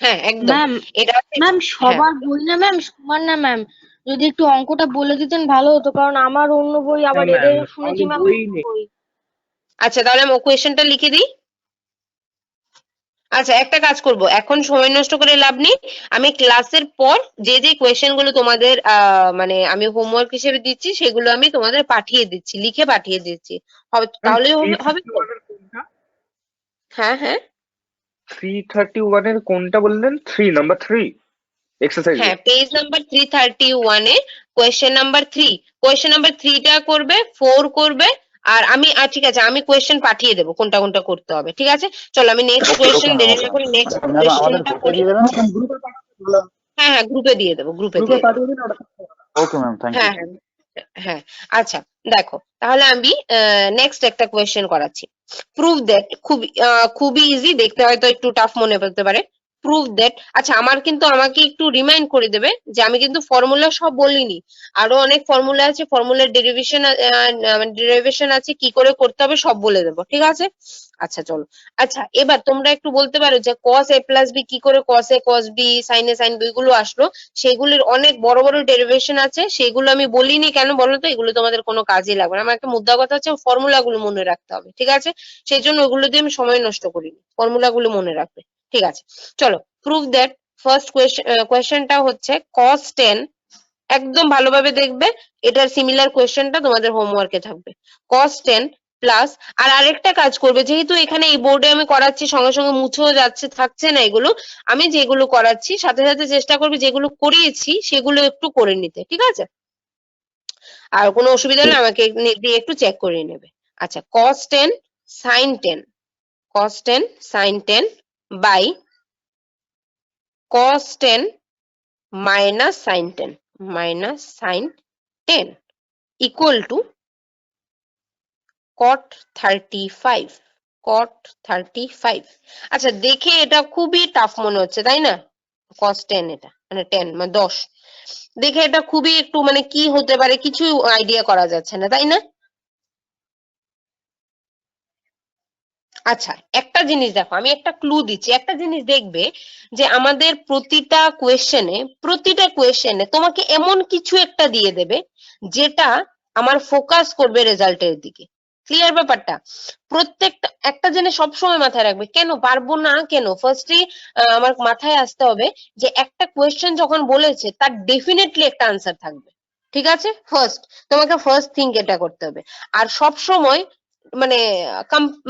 হ্যাঁ একদম, ম্যাম এটা ম্যাম হ্যাঁ সবার বই না ম্যাম, সমান না ম্যাম, যদি একটু অঙ্কটা বলে দিতেন ভালো হতো, কারণ আমার অন্য বই, না আবার ম্যাম, এদের শুনেছি আমাদের ম্যাম বই নেই। বই। আচ্ছা তাহলে আমি কোয়েশ্চেনটা লিখে দিই। আচ্ছা একটা কাজ করব, এখন সময় নষ্ট করে লাভ নেই, আমি ক্লাসের পর যে যে কোয়েশ্চেন গুলো তোমাদের মানে আমি হোমওয়ার্ক হিসেবে দিচ্ছি সেগুলো আমি তোমাদের পাঠিয়ে দিচ্ছি, লিখে পাঠিয়ে দিচ্ছি, তাহলেই হবে তো? 331 এর কোনটা? হ্যাঁ হ্যাঁ 331 এর কোনটা বললেন? 3 নাম্বার 3 এক্সারসাইজ। হ্যাঁ, page number 331 a question number 3, question number 3টা করবে, 4 করবে, আর আমি ঠিক আছে আমি কোয়েশ্চেন পাঠিয়ে দেবো কোনটা কোনটা করতে হবে, ঠিক আছে? চলো আমি নেক্সট কোয়েশ্চেন দেরি না করে নেক্সট ম্যাম আমাদের কোয়েশ্চেনটা গ্রুপে করি। দিয়ে দেবেন? হ্যাঁ হ্যাঁ গ্রুপে দিয়ে দেবো, গ্রুপে দিয়ে দেবো। Okay ma'am, thank you. হ্যাঁ হ্যাঁ হ্যাঁ আচ্ছা দেখো তাহলে আমি নেক্সট একটা কোয়েশ্চেন করাচ্ছি। প্রুভ দ্যাট, খুবই ইজি, দেখতে হয়তো একটু টাফ মনে হতে পারে। প্রুভ দ্যাট, আচ্ছা আমাকে একটু রিমাইন্ড করে দেবে যে আমি কিন্তু ফর্মুলা সব বলিনি, আরো অনেক ফর্মুলা আছে, ফর্মুলার ডেরিভেশন আছে, কি করে করতে হবে সব বলে দেবো, ঠিক আছে? আচ্ছা চলো, আচ্ছা এবার তোমরা একটু বলতে পারো যে cos a প্লাস বি কি করে cos a cos b sin a sin b গুলো আসলো, সেগুলির অনেক বড় বড় ডেরিভেশন আছে, সেগুলো আমি বলিনি কেন বলো তো? এগুলো তোমাদের কোনো কাজে লাগবে না, আমার একটা মুদ্রা কথা হচ্ছে ফর্মুলা গুলো মনে রাখতে হবে, ঠিক আছে? সেই জন্য ওগুলো দিয়ে আমি সময় নষ্ট করিনি, ফর্মুলা গুলো মনে রাখবে, ঠিক আছে? চলো প্রুভ দ্যাট, ফার্স্ট কোয়েশ্চেনটা হচ্ছে cos 10, একদম ভালোভাবে দেখবে, এটার সিমিলার কোয়েশ্চেনটা তোমাদের হোমওয়ার্কে থাকবে। cos 10 প্লাস, আর আরেকটা কাজ করবে, যেহেতু এখানে এই বোর্ডে আমি করাচ্ছি সঙ্গে সঙ্গে মুছেও যাচ্ছে, থাকছে না এগুলো, আমি যেগুলো করাচ্ছি সাথে সাথে চেষ্টা করবে যেগুলো করিয়েছি সেগুলো একটু করে নিতে, ঠিক আছে? আর কোনো অসুবিধা হলে আমাকে দিয়ে একটু চেক করিয়ে নেবে। আচ্ছা cos 10 sin 10, cos 10 sin 10 by cos 10 minus sin 10, minus sin 10 equal to cot 35, cot 35। আচ্ছা দেখে এটা খুবই টাফ মনে হচ্ছে তাই না? cos 10, এটা মানে 10 মানে 10, দেখে এটা খুবই একটু মানে কি হতে পারে কিছু আইডিয়া করা যাচ্ছে না তাই না? আচ্ছা একটা জিনিস দেখো, আমি একটা ক্লু দিচ্ছি, একটা জিনিস দেখবে যে আমাদের প্রতিটা কোয়েশ্চেনে তোমাকে এমন কিছু একটা দিয়ে দেবে যেটা আমার ফোকাস করবে রেজাল্টের দিকে, ক্লিয়ার ব্যাপারটা? প্রত্যেকটা একটা জিনিস সবসময় মাথায় রাখবে, কেন পারবো না কেন, ফার্স্টলি আমার মাথায় আসতে হবে যে একটা কোয়েশ্চেন যখন বলেছে তার ডেফিনেটলি একটা আনসার থাকবে, ঠিক আছে? তোমাকে ফার্স্ট থিঙ্ক এটা করতে হবে, আর সব সময় মানে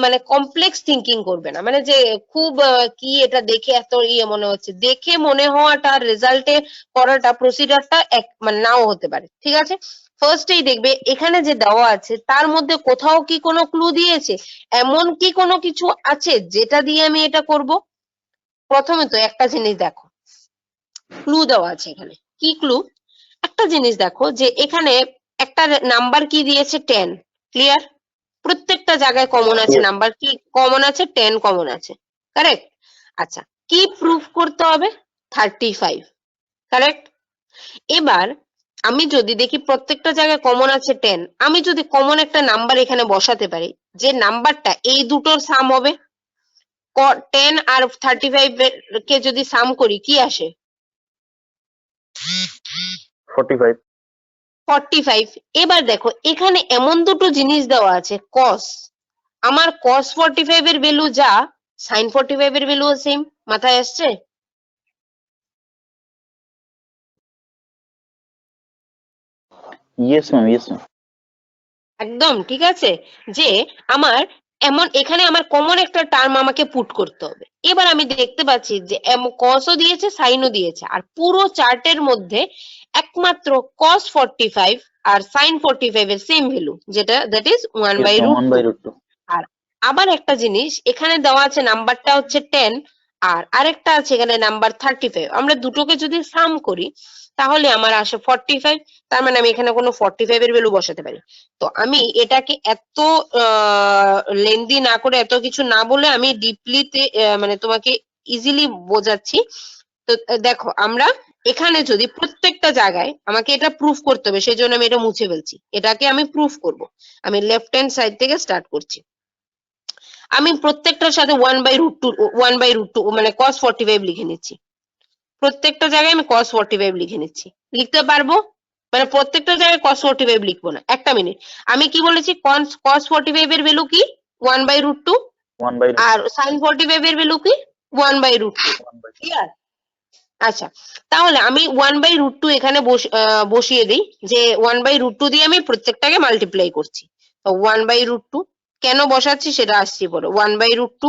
মানে কমপ্লেক্স থিঙ্কিং করবে না, মানে যে খুব কি এটা দেখে এত ইয়ে মনে হচ্ছে, দেখে মনে হওয়াটা রেজাল্টে করাটা প্রসিডারটা এক মানে নাও হতে পারে, ঠিক আছে? ফার্স্টেই দেখবে এখানে যে দেওয়া আছে তার মধ্যে কোথাও কি কোনো ক্লু দিয়েছে, এমন কি কোনো কিছু আছে যেটা দিয়ে আমি এটা করব? প্রথমে তো একটা জিনিস দেখো, ক্লু দেওয়া আছে এখানে, কি ক্লু? একটা জিনিস দেখো যে এখানে একটা নাম্বার কি দিয়েছে 10, ক্লিয়ার? প্রত্যেকটা জায়গায় কমন আছে, নাম্বার কি কমন আছে? 10 কমন আছে, কারেক্ট? আচ্ছা কি প্রুফ করতে হবে? 35, কারেক্ট? এবার আমি যদি দেখি প্রত্যেকটা জায়গায় কমন আছে 10, আমি যদি কমন একটা নাম্বার এখানে বসাতে পারি যে নাম্বারটা এই দুটোর সাম হবে, 10 আর 35 কে যদি সাম করি কি আসে? 45। 45। এবার দেখো এখানে এমন দুটো জিনিস দেওয়া আছে, cos, আমার cos 45 এর ভ্যালু যা, sin 45 এর ভ্যালু সেম, মাথায় আসছে? Yes ma'am, yes ma'am. একদম ঠিক আছে, যে আমার এখানে আমার কমন একটা টার্ম আমাকে পুট করতে হবে। এবার আমি দেখতে পাচ্ছি যে cosও দিয়েছে সাইনও দিয়েছে, আর পুরো চার্টের মধ্যে একমাত্র cos 45 আর sin 45 এর সেম ভ্যালু, যেটা দ্যাট ইজ 1/√2। √2। আর আবার একটা জিনিস এখানে দেওয়া আছে, নাম্বারটা হচ্ছে 10 আর আরেকটা আছে এখানে নাম্বার 35। আমরা দুটোকে যদি সাম করি তাহলে আমার আসে 45। তার মানে আমি এখানে কোনো 45 এর ভ্যালু বসাতে পারি। তো আমি এটাকে এত লেন্দি না করে, এত কিছু না বলে আমি ডিপলিতে মানে তোমাকে ইজিলি বোঝাচ্ছি। তো দেখো আমরা এখানে যদি প্রত্যেকটা জায়গায় আমাকে এটা প্রুফ করতে হবে, সেই জন্য আমি এটা মুছে ফেলছি। এটাকে আমি প্রুফ করব। আমি লেফট হ্যান্ড সাইড থেকে স্টার্ট করছি। আমি প্রত্যেকটার সাথে 1/√2 মানে cos 45 লিখে নিচ্ছি। প্রত্যেকটা জায়গায় আমি cos 45 লিখে নিচ্ছি। লিখতে পারবো? মানে প্রত্যেকটা জায়গায় cos 45 লিখবো না। একটা মিনিট, আমি কি বলেছি? cos 45 এর ভ্যালু কি? 1/√2। 1/√2 আর sin 45 এর ভ্যালু কি? 1/√2। ক্লিয়ার? আচ্ছা, তাহলে আমি 1/√2 এখানে বসিয়ে দিই, যে 1/√2 দিয়ে আমি প্রত্যেকটাকে মাল্টিপ্লাই করছি। তো 1/√2 কেন বসাচ্ছি সেটা আসছি পরে। 1/√2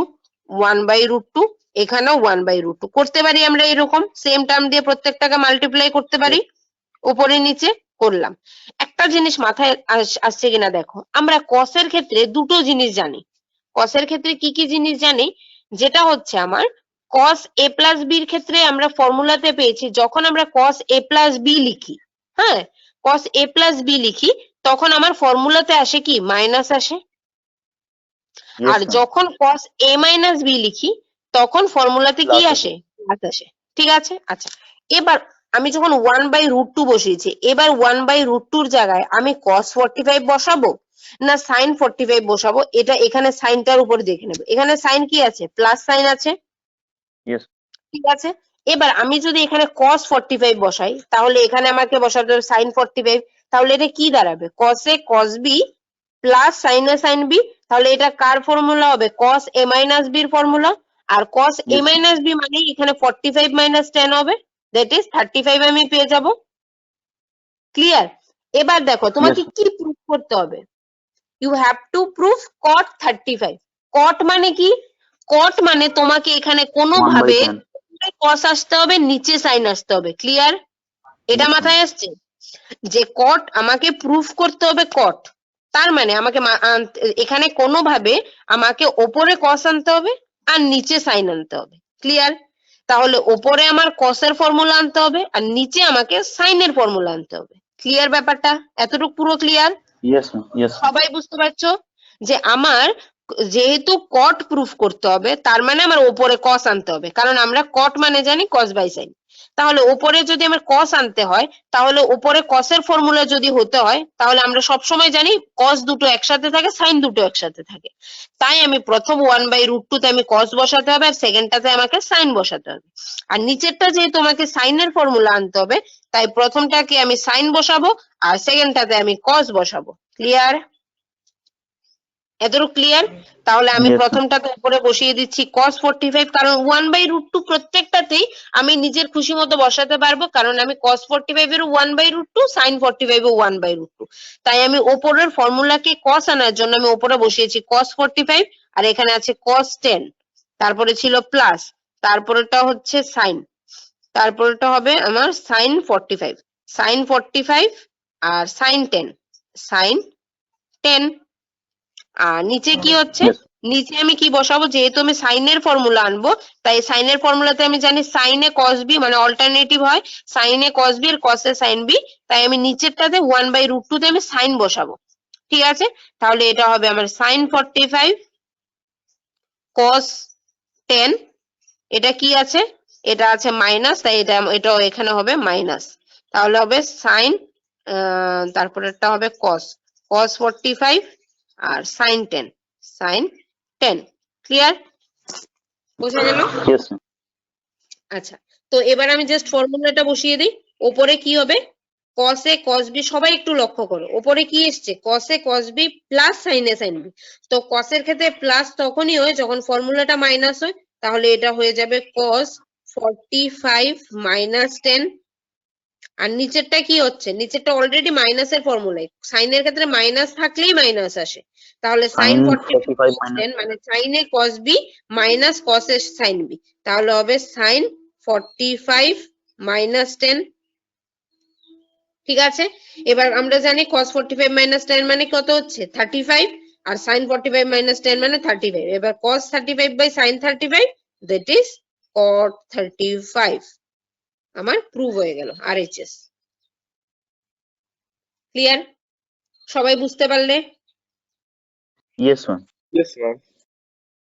1/√2 এখানেও 1/√2 করতে পারি আমরা এরকম সেম টার্ম দিয়ে প্রত্যেকটাকে মাল্টিপ্লাই করতে পারি। উপরে নিচে করলাম। একটা জিনিস মাথায় আসছে কিনা দেখো, আমরা cos এর ক্ষেত্রে দুটো জিনিস জানি। cos এর ক্ষেত্রে কি কি জিনিস জানি? যেটা হচ্ছে আমার cos a প্লাস b এর ক্ষেত্রে আমরা ফর্মুলাতে পেয়েছি, যখন আমরা cos a প্লাস b লিখি, হ্যাঁ, cos a প্লাস b লিখি, তখন আমার ফর্মুলাতে আসে কি? মাইনাস আসে। Yes, আর ma'am. যখন cos a মাইনাস b লিখি, তখন ফর্মুলাতে কি Plus আসে? প্লাস আসে। ঠিক আছে? আচ্ছা, এবার আমি যখন 1/√2 বসিয়েছি, এবার 1/√2 এর জায়গায় আমি cos 45 বসাবো না sin 45 বসাবো, এটা এখানে সাইনটার উপর দেখে নেবো। এখানে সাইন কি আছে? প্লাস সাইন আছে। Yes. ঠিক আছে, এবার আমি যদি এখানে cos 45 বসাই, তাহলে এখানে আমাকে বসাতে হবে sin 45। তাহলে এটা কি দাঁড়াবে? cos a cos b plus sin a sin b। তাহলে এটা কার ফর্মুলা হবে? cos a মাইনাস b এর ফর্মুলা। আর cos a Yes. Minus b মানে এখানে 45 মাইনাস 10 হবে, দ্যাট ইজ 35 আমি পেয়ে যাব। ক্লিয়ার? এবার দেখো তোমাকে Yes. কি প্রুফ করতে হবে? You have to proof cot 35। cot মানে কি? cot মানে তোমাকে এখানে কোনোভাবে 1/10. cos আসতে হবে, নিচে সাইন আসতে হবে। ক্লিয়ার? এটা Yes, ma'am. মাথায় আসছে যে cot আমাকে প্রুফ করতে হবে cot। তার মানে আমাকে এখানে কোনোভাবে আমাকে ওপরে cos আনতে হবে আর নিচে সাইন আনতে হবে। ক্লিয়ার? তাহলে ওপরে আমার cos এর ফর্মুলা আনতে হবে আর নিচে আমাকে সাইন এর ফর্মুলা আনতে হবে। ক্লিয়ার ব্যাপারটা? এতটুকু পুরো ক্লিয়ার? Yes, ma'am. Yes. সবাই বুঝতে পারছো যে আমার যেহেতু cot প্রুফ করতে হবে, তার মানে আমার ওপরে cos আনতে হবে, কারণ আমরা cot মানে জানি cos বাই sin। তাহলে ওপরে যদি আমার cos আনতে হয়, তাহলে ওপরে cos এর ফর্মুলা যদি হতে হয়, তাহলে আমরা সবসময় জানি cos দুটো একসাথে থাকে, sin দুটো একসাথে থাকে। তাই আমি প্রথম 1/√2 তে আমি cos বসাতে হবে আর সেকেন্ডটাতে আমাকে sin বসাতে হবে। আর নিচেরটা যেহেতু আমাকে sin এর ফর্মুলা আনতে হবে, তাই প্রথমটাকে আমি sin বসাবো আর সেকেন্ডটাতে আমি cos বসাবো। ক্লিয়ার? এতটুকু ক্লিয়ার? তাহলে আমি Yes, ma'am. প্রথমটাকে উপরে বসিয়ে দিচ্ছি cos 45, কারণ 1/√2 প্রত্যেকটাতেই আমি নিজের খুশি মতো বসাতে পারবো, কারণ আমি cos 45 এর 1/√2, sin 45 এর 1/√2। তাই আমি ওপরের ফর্মুলাকে cos আনার জন্য আমি ওপরে বসিয়েছি cos 45 আর এখানে আছে cos 10, তারপরে ছিল প্লাস, তারপরেটা হচ্ছে sin, তারপরেটা হবে আমার sin 45 আর sin 10 আর নিচে কি হচ্ছে? Yes. নিচে আমি কি বসাবো? যেহেতু আমি সাইন এর ফর্মুলা আনবো, তাই সাইন এর ফর্মুলাতে আমি জানি সাইন এ cos b মানে অল্টারনেটিভ হয় সাইন এ cos b আর cos এ sin b। তাই আমি নিচেরটাতে 1/√2 তে আমি সাইন বসাবো। ঠিক আছে, তাহলে এটা হবে আমার sin 45 cos 10। এটা কি আছে? এটা আছে মাইনাস, তাই এটাও এখানে হবে মাইনাস। তাহলে হবে সাইন, তারপরেরটা হবে cos 45 আর sin 10। ক্লিয়ার? বোঝা গেল? Yes, ma'am. আচ্ছা, তো এবার আমি জাস্ট ফর্মুলাটা বসিয়ে দিই। ওপরে কি হবে? cos a cos b, সবাই একটু লক্ষ্য করো ওপরে কি এসছে? cos a cos b plus sin a sin b। তো cos এর ক্ষেত্রে প্লাস তখনই হয় যখন ফর্মুলাটা মাইনাস হয়, তাহলে এটা হয়ে যাবে cos 45 minus 10। আর নিচেরটা কি হচ্ছে? নিচেরটা অলরেডি মাইনাসের ফর্মুলায়, সাইন এর ক্ষেত্রে মাইনাস থাকলেই মাইনাস আসে। তাহলে sin Sin 45 45 minus 10 মানে sin a cos b minus cos a sin b। তাহলে হবে sin 45 minus 10। ঠিক আছে, এবার আমরা জানি cos 45 minus 10 মানে কত হচ্ছে? 35 আর sin 45 minus 10 মানে 35। এবার cos 35 by sin 35 that is cot 35 আমার প্রুভ হয়ে গেল RHS। ক্লিয়ার? সবাই বুঝতে পারলে? Yes ma'am. Yes ma'am.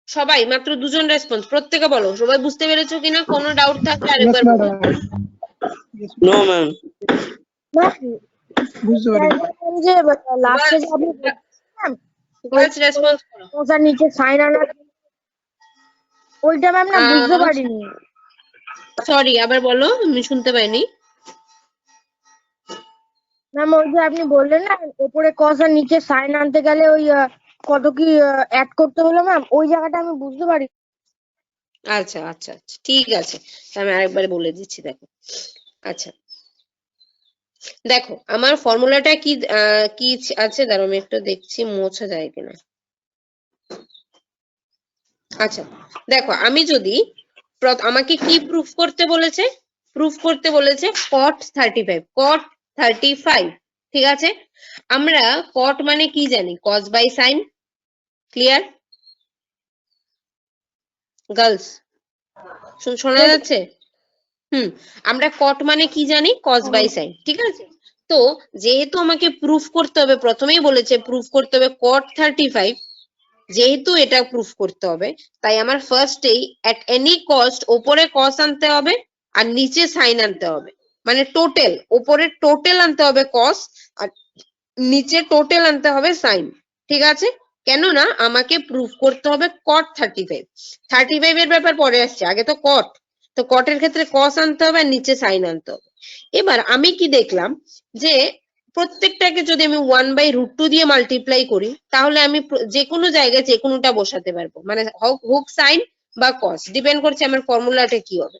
সবাই মাত্র দুজন রেসপন্স, প্রত্যেকে বলো সবাই বুঝতে পেরেছো কিনা, কোনো ডাউট থাকলে আরেকবার বলো। No ma'am. বুঝতে পারি যে লাস্টে যে আপনি গার্লস রেসপন্স করো। ওটার নিচে সাইন আনার ওইটা ম্যাম না বুঝতে পারিনি। সরি, আবার বলো, আমি শুনতে পাইনি। ম্যাম ওই যে আপনি বললেন না উপরে কস আর নিচে সাইন আনতে গেলে ওই কত কি অ্যাড করতে হলো ম্যাম, ওই জায়গাটা আমি বুঝতে পারি। আচ্ছা আচ্ছা আচ্ছা, ঠিক আছে, আমি আরেকবার বলে দিচ্ছি, দেখো। আচ্ছা দেখো আমার ফর্মুলাটা কি কি আছে, দাঁড়াও আমি একটু দেখছি মোছা যায় কিনা। আচ্ছা দেখো, আমি যদি আমাকে কি প্রুফ করতে বলেছে, প্রুফ করতে বলেছে cot 35, cot 35, ঠিক আছে। আমরা cot মানে কি জানি, cos by sine. Clear girls? শোনা যাচ্ছে? আমরা cot মানে কি জানি, cos বাই সাইন, ঠিক আছে। তো যেহেতু আমাকে প্রুফ করতে হবে, প্রথমেই বলেছে প্রুফ করতে হবে cot 35, যেহেতু এটা প্রুফ করতে হবে তাই আমার ফার্স্টেই এট এনি কস্ট ওপরে cos আনতে হবে আর নিচে সাইন আনতে হবে, মানে টোটাল ওপরে টোটাল আনতে হবে cos আর নিচে টোটাল আনতে হবে সাইন, ঠিক আছে। কেননা আমাকে প্রুফ করতে হবে cot 35, 35 এর ব্যাপার পরে আসছে, আগে তো cot, তো cot এর ক্ষেত্রে cos আনতে হবে আর নিচে সাইন আনতে হবে। এবার আমি কি দেখলাম যে প্রত্যেকটাকে যদি আমি 1/√2 দিয়ে মাল্টিপ্লাই করি তাহলে আমি যে কোনো জায়গায় যে কোনোটা বসাতে পারবো, মানে হোক সাইন বা কস, ডিপেন্ড করছে আমার ফর্মুলাটা কি হবে।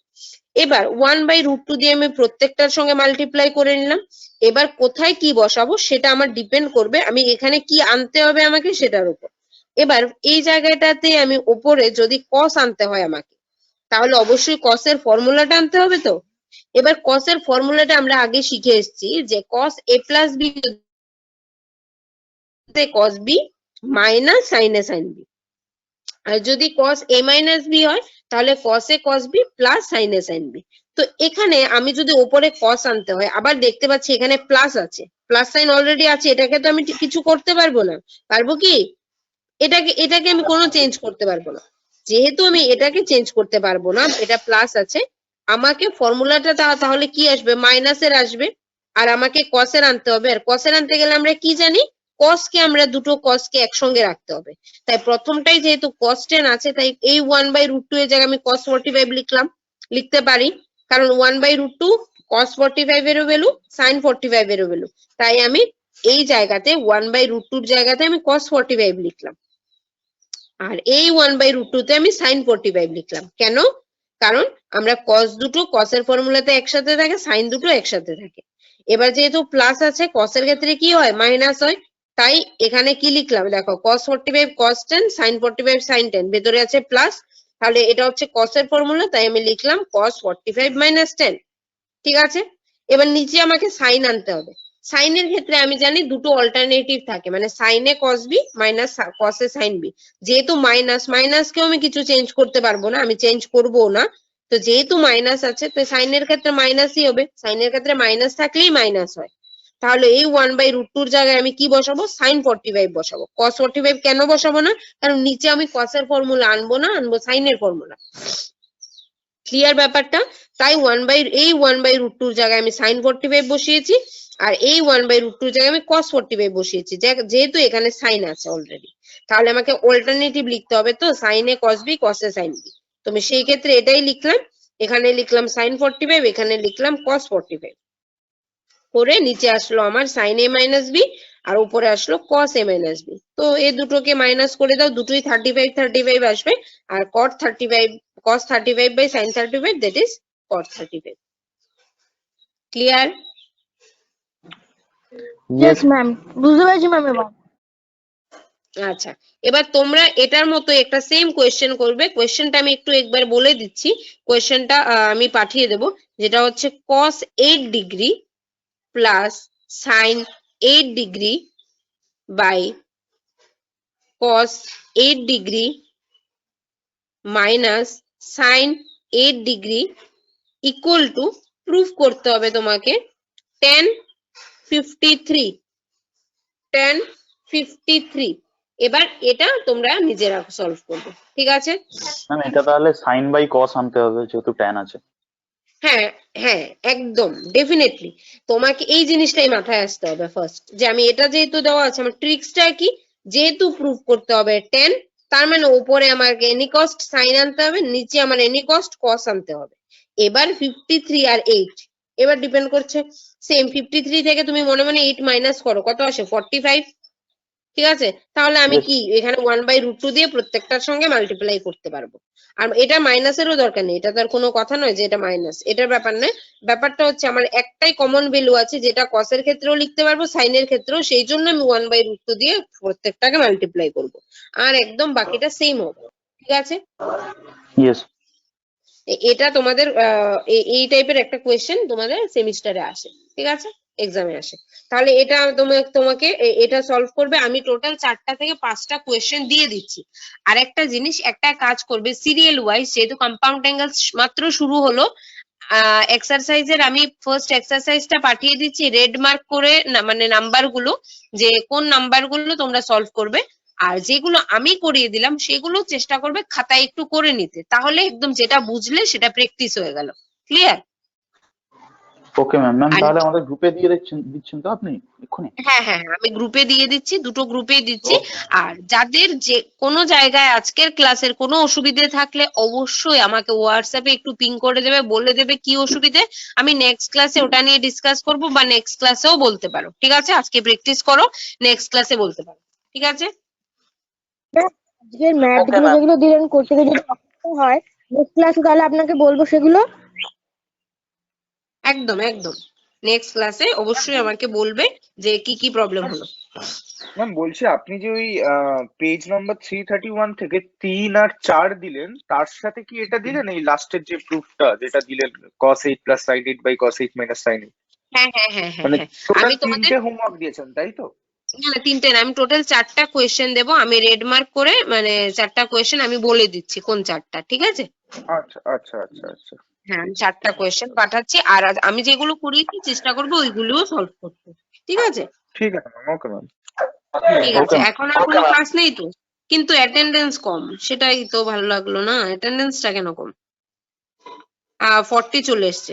এবার 1/√2 দিয়ে আমি প্রত্যেকটার সঙ্গে মাল্টিপ্লাই করে নিলাম। এবার কোথায় কি বসাবো সেটা আমার ডিপেন্ড করবে আমি এখানে কি আনতে হবে আমাকে সেটার উপর। এবার এই জায়গাটাতে আমি উপরে যদি কস আনতে হয় আমাকে, তাহলে অবশ্যই কসের ফর্মুলাটা আনতে হবে। তো এবার cos এর ফর্মুলাটা আমরা আগে শিখে এসেছি যে cos a plus b cos b minus sin a sin b, আর যদি cos a minus b হয় তাহলে cos a cos b plus sin a sin b। তো এখানে আমি যদি উপরে cos আনতে হয়, আবার দেখতে পাচ্ছি এখানে প্লাস আছে, প্লাস সাইন অলরেডি আছে, এটাকে তো আমি কিছু করতে পারবো না, পারবো কি? এটাকে আমি কোনো চেঞ্জ করতে পারবো না, যেহেতু আমি এটাকে চেঞ্জ করতে পারবো না, এটা প্লাস আছে, আমাকে ফর্মুলাটা তাহলে কি আসবে, মাইনাসের আসবে, আর আমাকে কসের আনতে হবে, আর কসের আনতে গেলে আমরা কি জানি, কসকে আমরা দুটো কসকে একসঙ্গে রাখতে হবে। তাই প্রথমটাই যেহেতু cos 10 আছে তাই এই 1/√2 এর জায়গায় আমি cos 45 লিখলাম, লিখতে পারি, কারণ 1/√2 cos 45 এরও ভ্যালু sin 45 এরও ভ্যালু, তাই আমি এই জায়গাতে 1/√2 এর জায়গাতে আমি cos 45 লিখলাম, আর এই 1/√2 তে আমি sin 45 লিখলাম। কেন? কারণ আমরা cos দুটো cos এর ফর্মুলাতে একসাথে থাকে, sin দুটো একসাথে থাকে। এবার যেহেতু প্লাস আছে, cos এর ক্ষেত্রে কি হয়, মাইনাস হয়, তাই এখানে কি লিখলাম দেখো, cos 45 cos 10 sin 45 sin 10, ভেতরে আছে প্লাস, তাহলে এটা হচ্ছে cos এর ফর্মুলা, তাই আমি লিখলাম cos 45 minus 10, ঠিক আছে। এবার নিচে আমাকে সাইন আনতে হবে, সাইনের ক্ষেত্রে আমি জানি দুটো অল্টারনেটিভ থাকে, মানে সাইনে cos b মাইনাস cos এ sin b, যেহেতু মাইনাসকেও আমি কিছু চেঞ্জ করতে পারবো না, আমি চেঞ্জ করবো না, তো যেহেতু মাইনাস আছে তো সাইনের ক্ষেত্রে মাইনাসই হবে, সাইনের ক্ষেত্রে মাইনাস থাকলেই মাইনাস হয়। তাহলে এই 1/√2 জায়গায় আমি কি বসাবো, sin 45 বসাবো। cos 45 কেন বসাবো না, কারণ নিচে আমি cos এর ফর্মুলা আনবো না, আনবো সাইনের ফর্মুলা। ক্লিয়ার ব্যাপারটা? তাই এই 1/√2 জায়গায় আমি sin 45 বসিয়েছি, আর এই 1/√2 জায়গায় আমি cos 45 বসিয়েছি, যেহেতু এখানে সাইন আছে অলরেডি। তাহলে আমাকে অল্টারনেটিভ লিখতে হবে, তো sin a cos b cos a sin b, তো আমি সেই ক্ষেত্রে এটাই লিখলাম, এখানে লিখলাম sin 45, এখানে লিখলাম cos 45, করে নিচে আসলো আমার sin a minus b আর উপরে আসলো cos a minus b। তো এই দুটোকে মাইনাস করে দাও, দুটোই 35 35 আসবে, আর cos 35 by sin 35, that is cos 35। Clear? Yes ma'am, বুঝতে পেরেছি ম্যাম এবার। আচ্ছা এবার তোমরা এটার মতো একটা সেম কোয়েশ্চেন করবে, কোয়েশ্চেনটা আমি একবার বলে দিচ্ছি, কোয়েশ্চেনটা আমি পাঠিয়ে দেব, যেটা হচ্ছে cos 8 degree plus sin 8 degree by cos 8 degree minus sin 8 degree equal to proof করতে হবে তোমাকে tan 53 tan 53। এবার এটা তোমরা নিজেরা সলভ করবে, ঠিক আছে? ম্যাম এটা তাহলে সাইন বাই কস আনতে হবে যেহেতু ট্যান আছে। হ্যাঁ হ্যাঁ একদম ডেফিনেটলি তোমাকে এই জিনিসটাই মাথায় আসতে হবে ফার্স্ট, যে আমি এটা যেহেতু দেওয়া আছে আমার ট্রিক্সটা কি, যেহেতু প্রুফ করতে হবে 10 তার মানে উপরে আমাকে এনি কস্ট সাইন আনতে হবে, নিচে আমার এনি কস্ট কস আনতে হবে। এবার 53 আর 8 এবার ডিপেন্ড করছে সেম 53 থেকে তুমি মনে মনে 8 মাইনাস করো, কত আসে 45, ঠিক আছে? তাহলে আমি Yes. কি এখানে 1/√2 দিয়ে প্রত্যেকটার সঙ্গে মাল্টিপ্লাই করতে পারবো। আর এটা মাইনাসেরও দরকার নেই, এটা তার কোনো কথা নয় যে এটা মাইনাস, এটার ব্যাপার নয়। ব্যাপারটা হচ্ছে আমার একটাই কমন ভ্যালু আছে যেটা কসের ক্ষেত্রেও লিখতে পারবো সাইনের ক্ষেত্রেও, সেই জন্য আমি 1/√2 দিয়ে প্রত্যেকটাকে মাল্টিপ্লাই করব, আর একদম বাকিটা সেম হবে, ঠিক আছে? ইয়েস। এটা তোমাদের এই টাইপের একটা কোয়েশ্চেন তোমাদের সেমিস্টারে আসে, ঠিক আছে, এক্সামে আসে। তাহলে এটা তোমাকে এটা সলভ করবে। আমি টোটাল 4টা থেকে 5টা কোয়েশ্চেন দিয়ে দিচ্ছি। আর একটা জিনিস, একটা কাজ করবে সিরিয়াল ওয়াইজ, যেহেতু কম্পাউন্ড অ্যাঙ্গেলস মাত্র শুরু হলো, এক্সারসাইজের আমি ফার্স্ট এক্সারসাইজটা পাঠিয়ে দিচ্ছি রেড মার্ক করে, মানে নাম্বার গুলো, যে কোন নাম্বার গুলো তোমরা সলভ করবে। আর যেগুলো আমি করিয়ে দিলাম সেগুলো চেষ্টা করবে খাতায় একটু করে নিতে, তাহলে একদম যেটা বুঝলে সেটা প্র্যাকটিস হয়ে গেল। ক্লিয়ার? Okay ma'am. ম্যাম আর- তাহলে আমাদের গ্রুপে দিয়ে দিচ্ছেন তো আপনি এক্ষুনি? হ্যাঁ হ্যাঁ হ্যাঁ, আমি গ্রুপে দিয়ে দিচ্ছি, দুটো গ্রুপে দিচ্ছি। আর যাদের যে কোনো জায়গায় আজকের ক্লাসের কোনো অসুবিধে থাকলে অবশ্যই আমাকে হোয়াটসঅ্যাপে একটু পিং করে দেবে, বলে দেবে কি অসুবিধে, আমি নেক্সট ক্লাসে ওটা নিয়ে ডিসকাস করব, বা নেক্সট ক্লাসেও বলতে পারো, ঠিক আছে? আজকে প্র্যাকটিস করো, নেক্সট ক্লাসে বলতে পারো, ঠিক আছে? আজকের ম্যাথ গুলো যেগুলো দিলেন করতে গিয়ে যদি অসুবিধা হয় নেক্সট ক্লাসে তাহলে আপনাকে বলবো সেগুলো। একদম একদম নেক্সট ক্লাসে অবশ্যই আমাকে বলবে যে কি কি প্রবলেম হলো। ম্যাম বলছি আপনি যে ওই পেজ নাম্বার 331 থেকে 3 আর 4 দিলেন তার সাথে কি এটা দিলেন এই লাস্টের যে প্রুফটা যেটা দিলেন cos 8 plus sin 8 by cos 8 minus sin 8, হ্যাঁ হ্যাঁ হ্যাঁ হ্যাঁ মানে হ্যাঁ, টোটাল আমি তোমাদের 3টে হোমওয়ার্ক দিয়েছেন তাই তো? না 3টে না, আমি টোটাল 4টা কোয়েশ্চেন দেবো, আমি রেড মার্ক করে মানে 4টা কোয়েশ্চেন আমি বলে দিচ্ছি কোন 4টা, ঠিক আছে? আচ্ছা আচ্ছা আচ্ছা আচ্ছা হ্যাঁ আমি 4টা কোয়েশ্চেন পাঠাচ্ছি, আর আমি যেগুলো করিয়েছি চেষ্টা করবো ওইগুলোও সলভ করতে, ঠিক আছে? ঠিক আছে ম্যাম। Okay ma'am. ঠিক আছে, এখন আর কোনো ক্লাস নেই তো, কিন্তু অ্যাটেন্ডেন্স কম, সেটাই তো ভালো লাগলো না। অ্যাটেন্ডেন্সটা কেন কম? 40 চলে এসছে।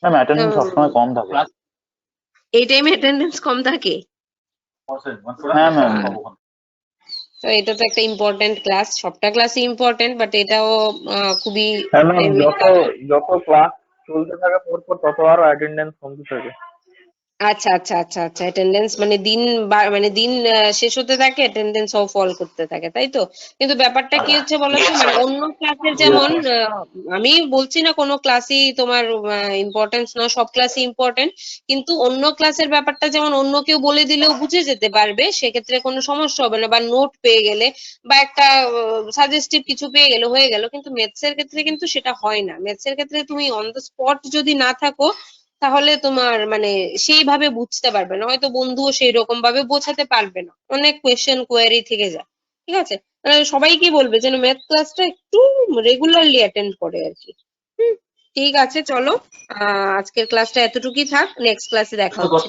ম্যাম অ্যাটেন্ডেন্স সবসময় কম থাকে। এই টাইমে অ্যাটেন্ডেন্স কম থাকে? হ্যাঁ ম্যাম। তো এটা তো একটা ইম্পর্টেন্ট ক্লাস, সবটা ক্লাসই ইম্পর্টেন্ট, বাট এটাও খুবই যত ক্লাস চলতে থাকে পরপর তত আরো অ্যাটেন্ডেন্স কমতে থাকে। আচ্ছা আচ্ছা আচ্ছা আচ্ছা, অ্যাটেন্ডেন্স মানে দিন শেষ হতে থাকে, অ্যাটেন্ডেন্সও ফল করতে থাকে, তাই তো? কিন্তু ব্যাপারটা কি হচ্ছে বলতো, মানে অন্য ক্লাসের যেমন আমি বলছি না কোনো ক্লাসই তোমার ইম্পর্টেন্স না, সব ক্লাসই ইম্পর্টেন্ট, কিন্তু অন্য ক্লাসের ব্যাপারটা যেমন অন্য কেউ বলে দিলেও বুঝে যেতে পারবে, সেক্ষেত্রে কোনো সমস্যা হবে না, বা নোট পেয়ে গেলে বা একটা সাজেস্টিভ কিছু পেয়ে গেলে হয়ে গেল। কিন্তু ম্যাথস এর ক্ষেত্রে কিন্তু সেটা হয় না। ম্যাথস এর ক্ষেত্রে তুমি অন দ্য স্পট যদি না থাকো তাহলে তোমার মানে সেইভাবে বুঝতে পারবে না, হয়তো বন্ধুও সেই রকম ভাবে বোঝাতে পারবে না, অনেক কোয়েশ্চেন কোয়ারি থেকে যায়, ঠিক আছে? সবাই কি বলবে যেন ম্যাথ ক্লাসটা একটু রেগুলারলি অ্যাটেন্ড করে আর কি। ঠিক আছে, চলো আজকের ক্লাসটা এতটুকুই থাক, নেক্সট ক্লাসে দেখা হচ্ছে।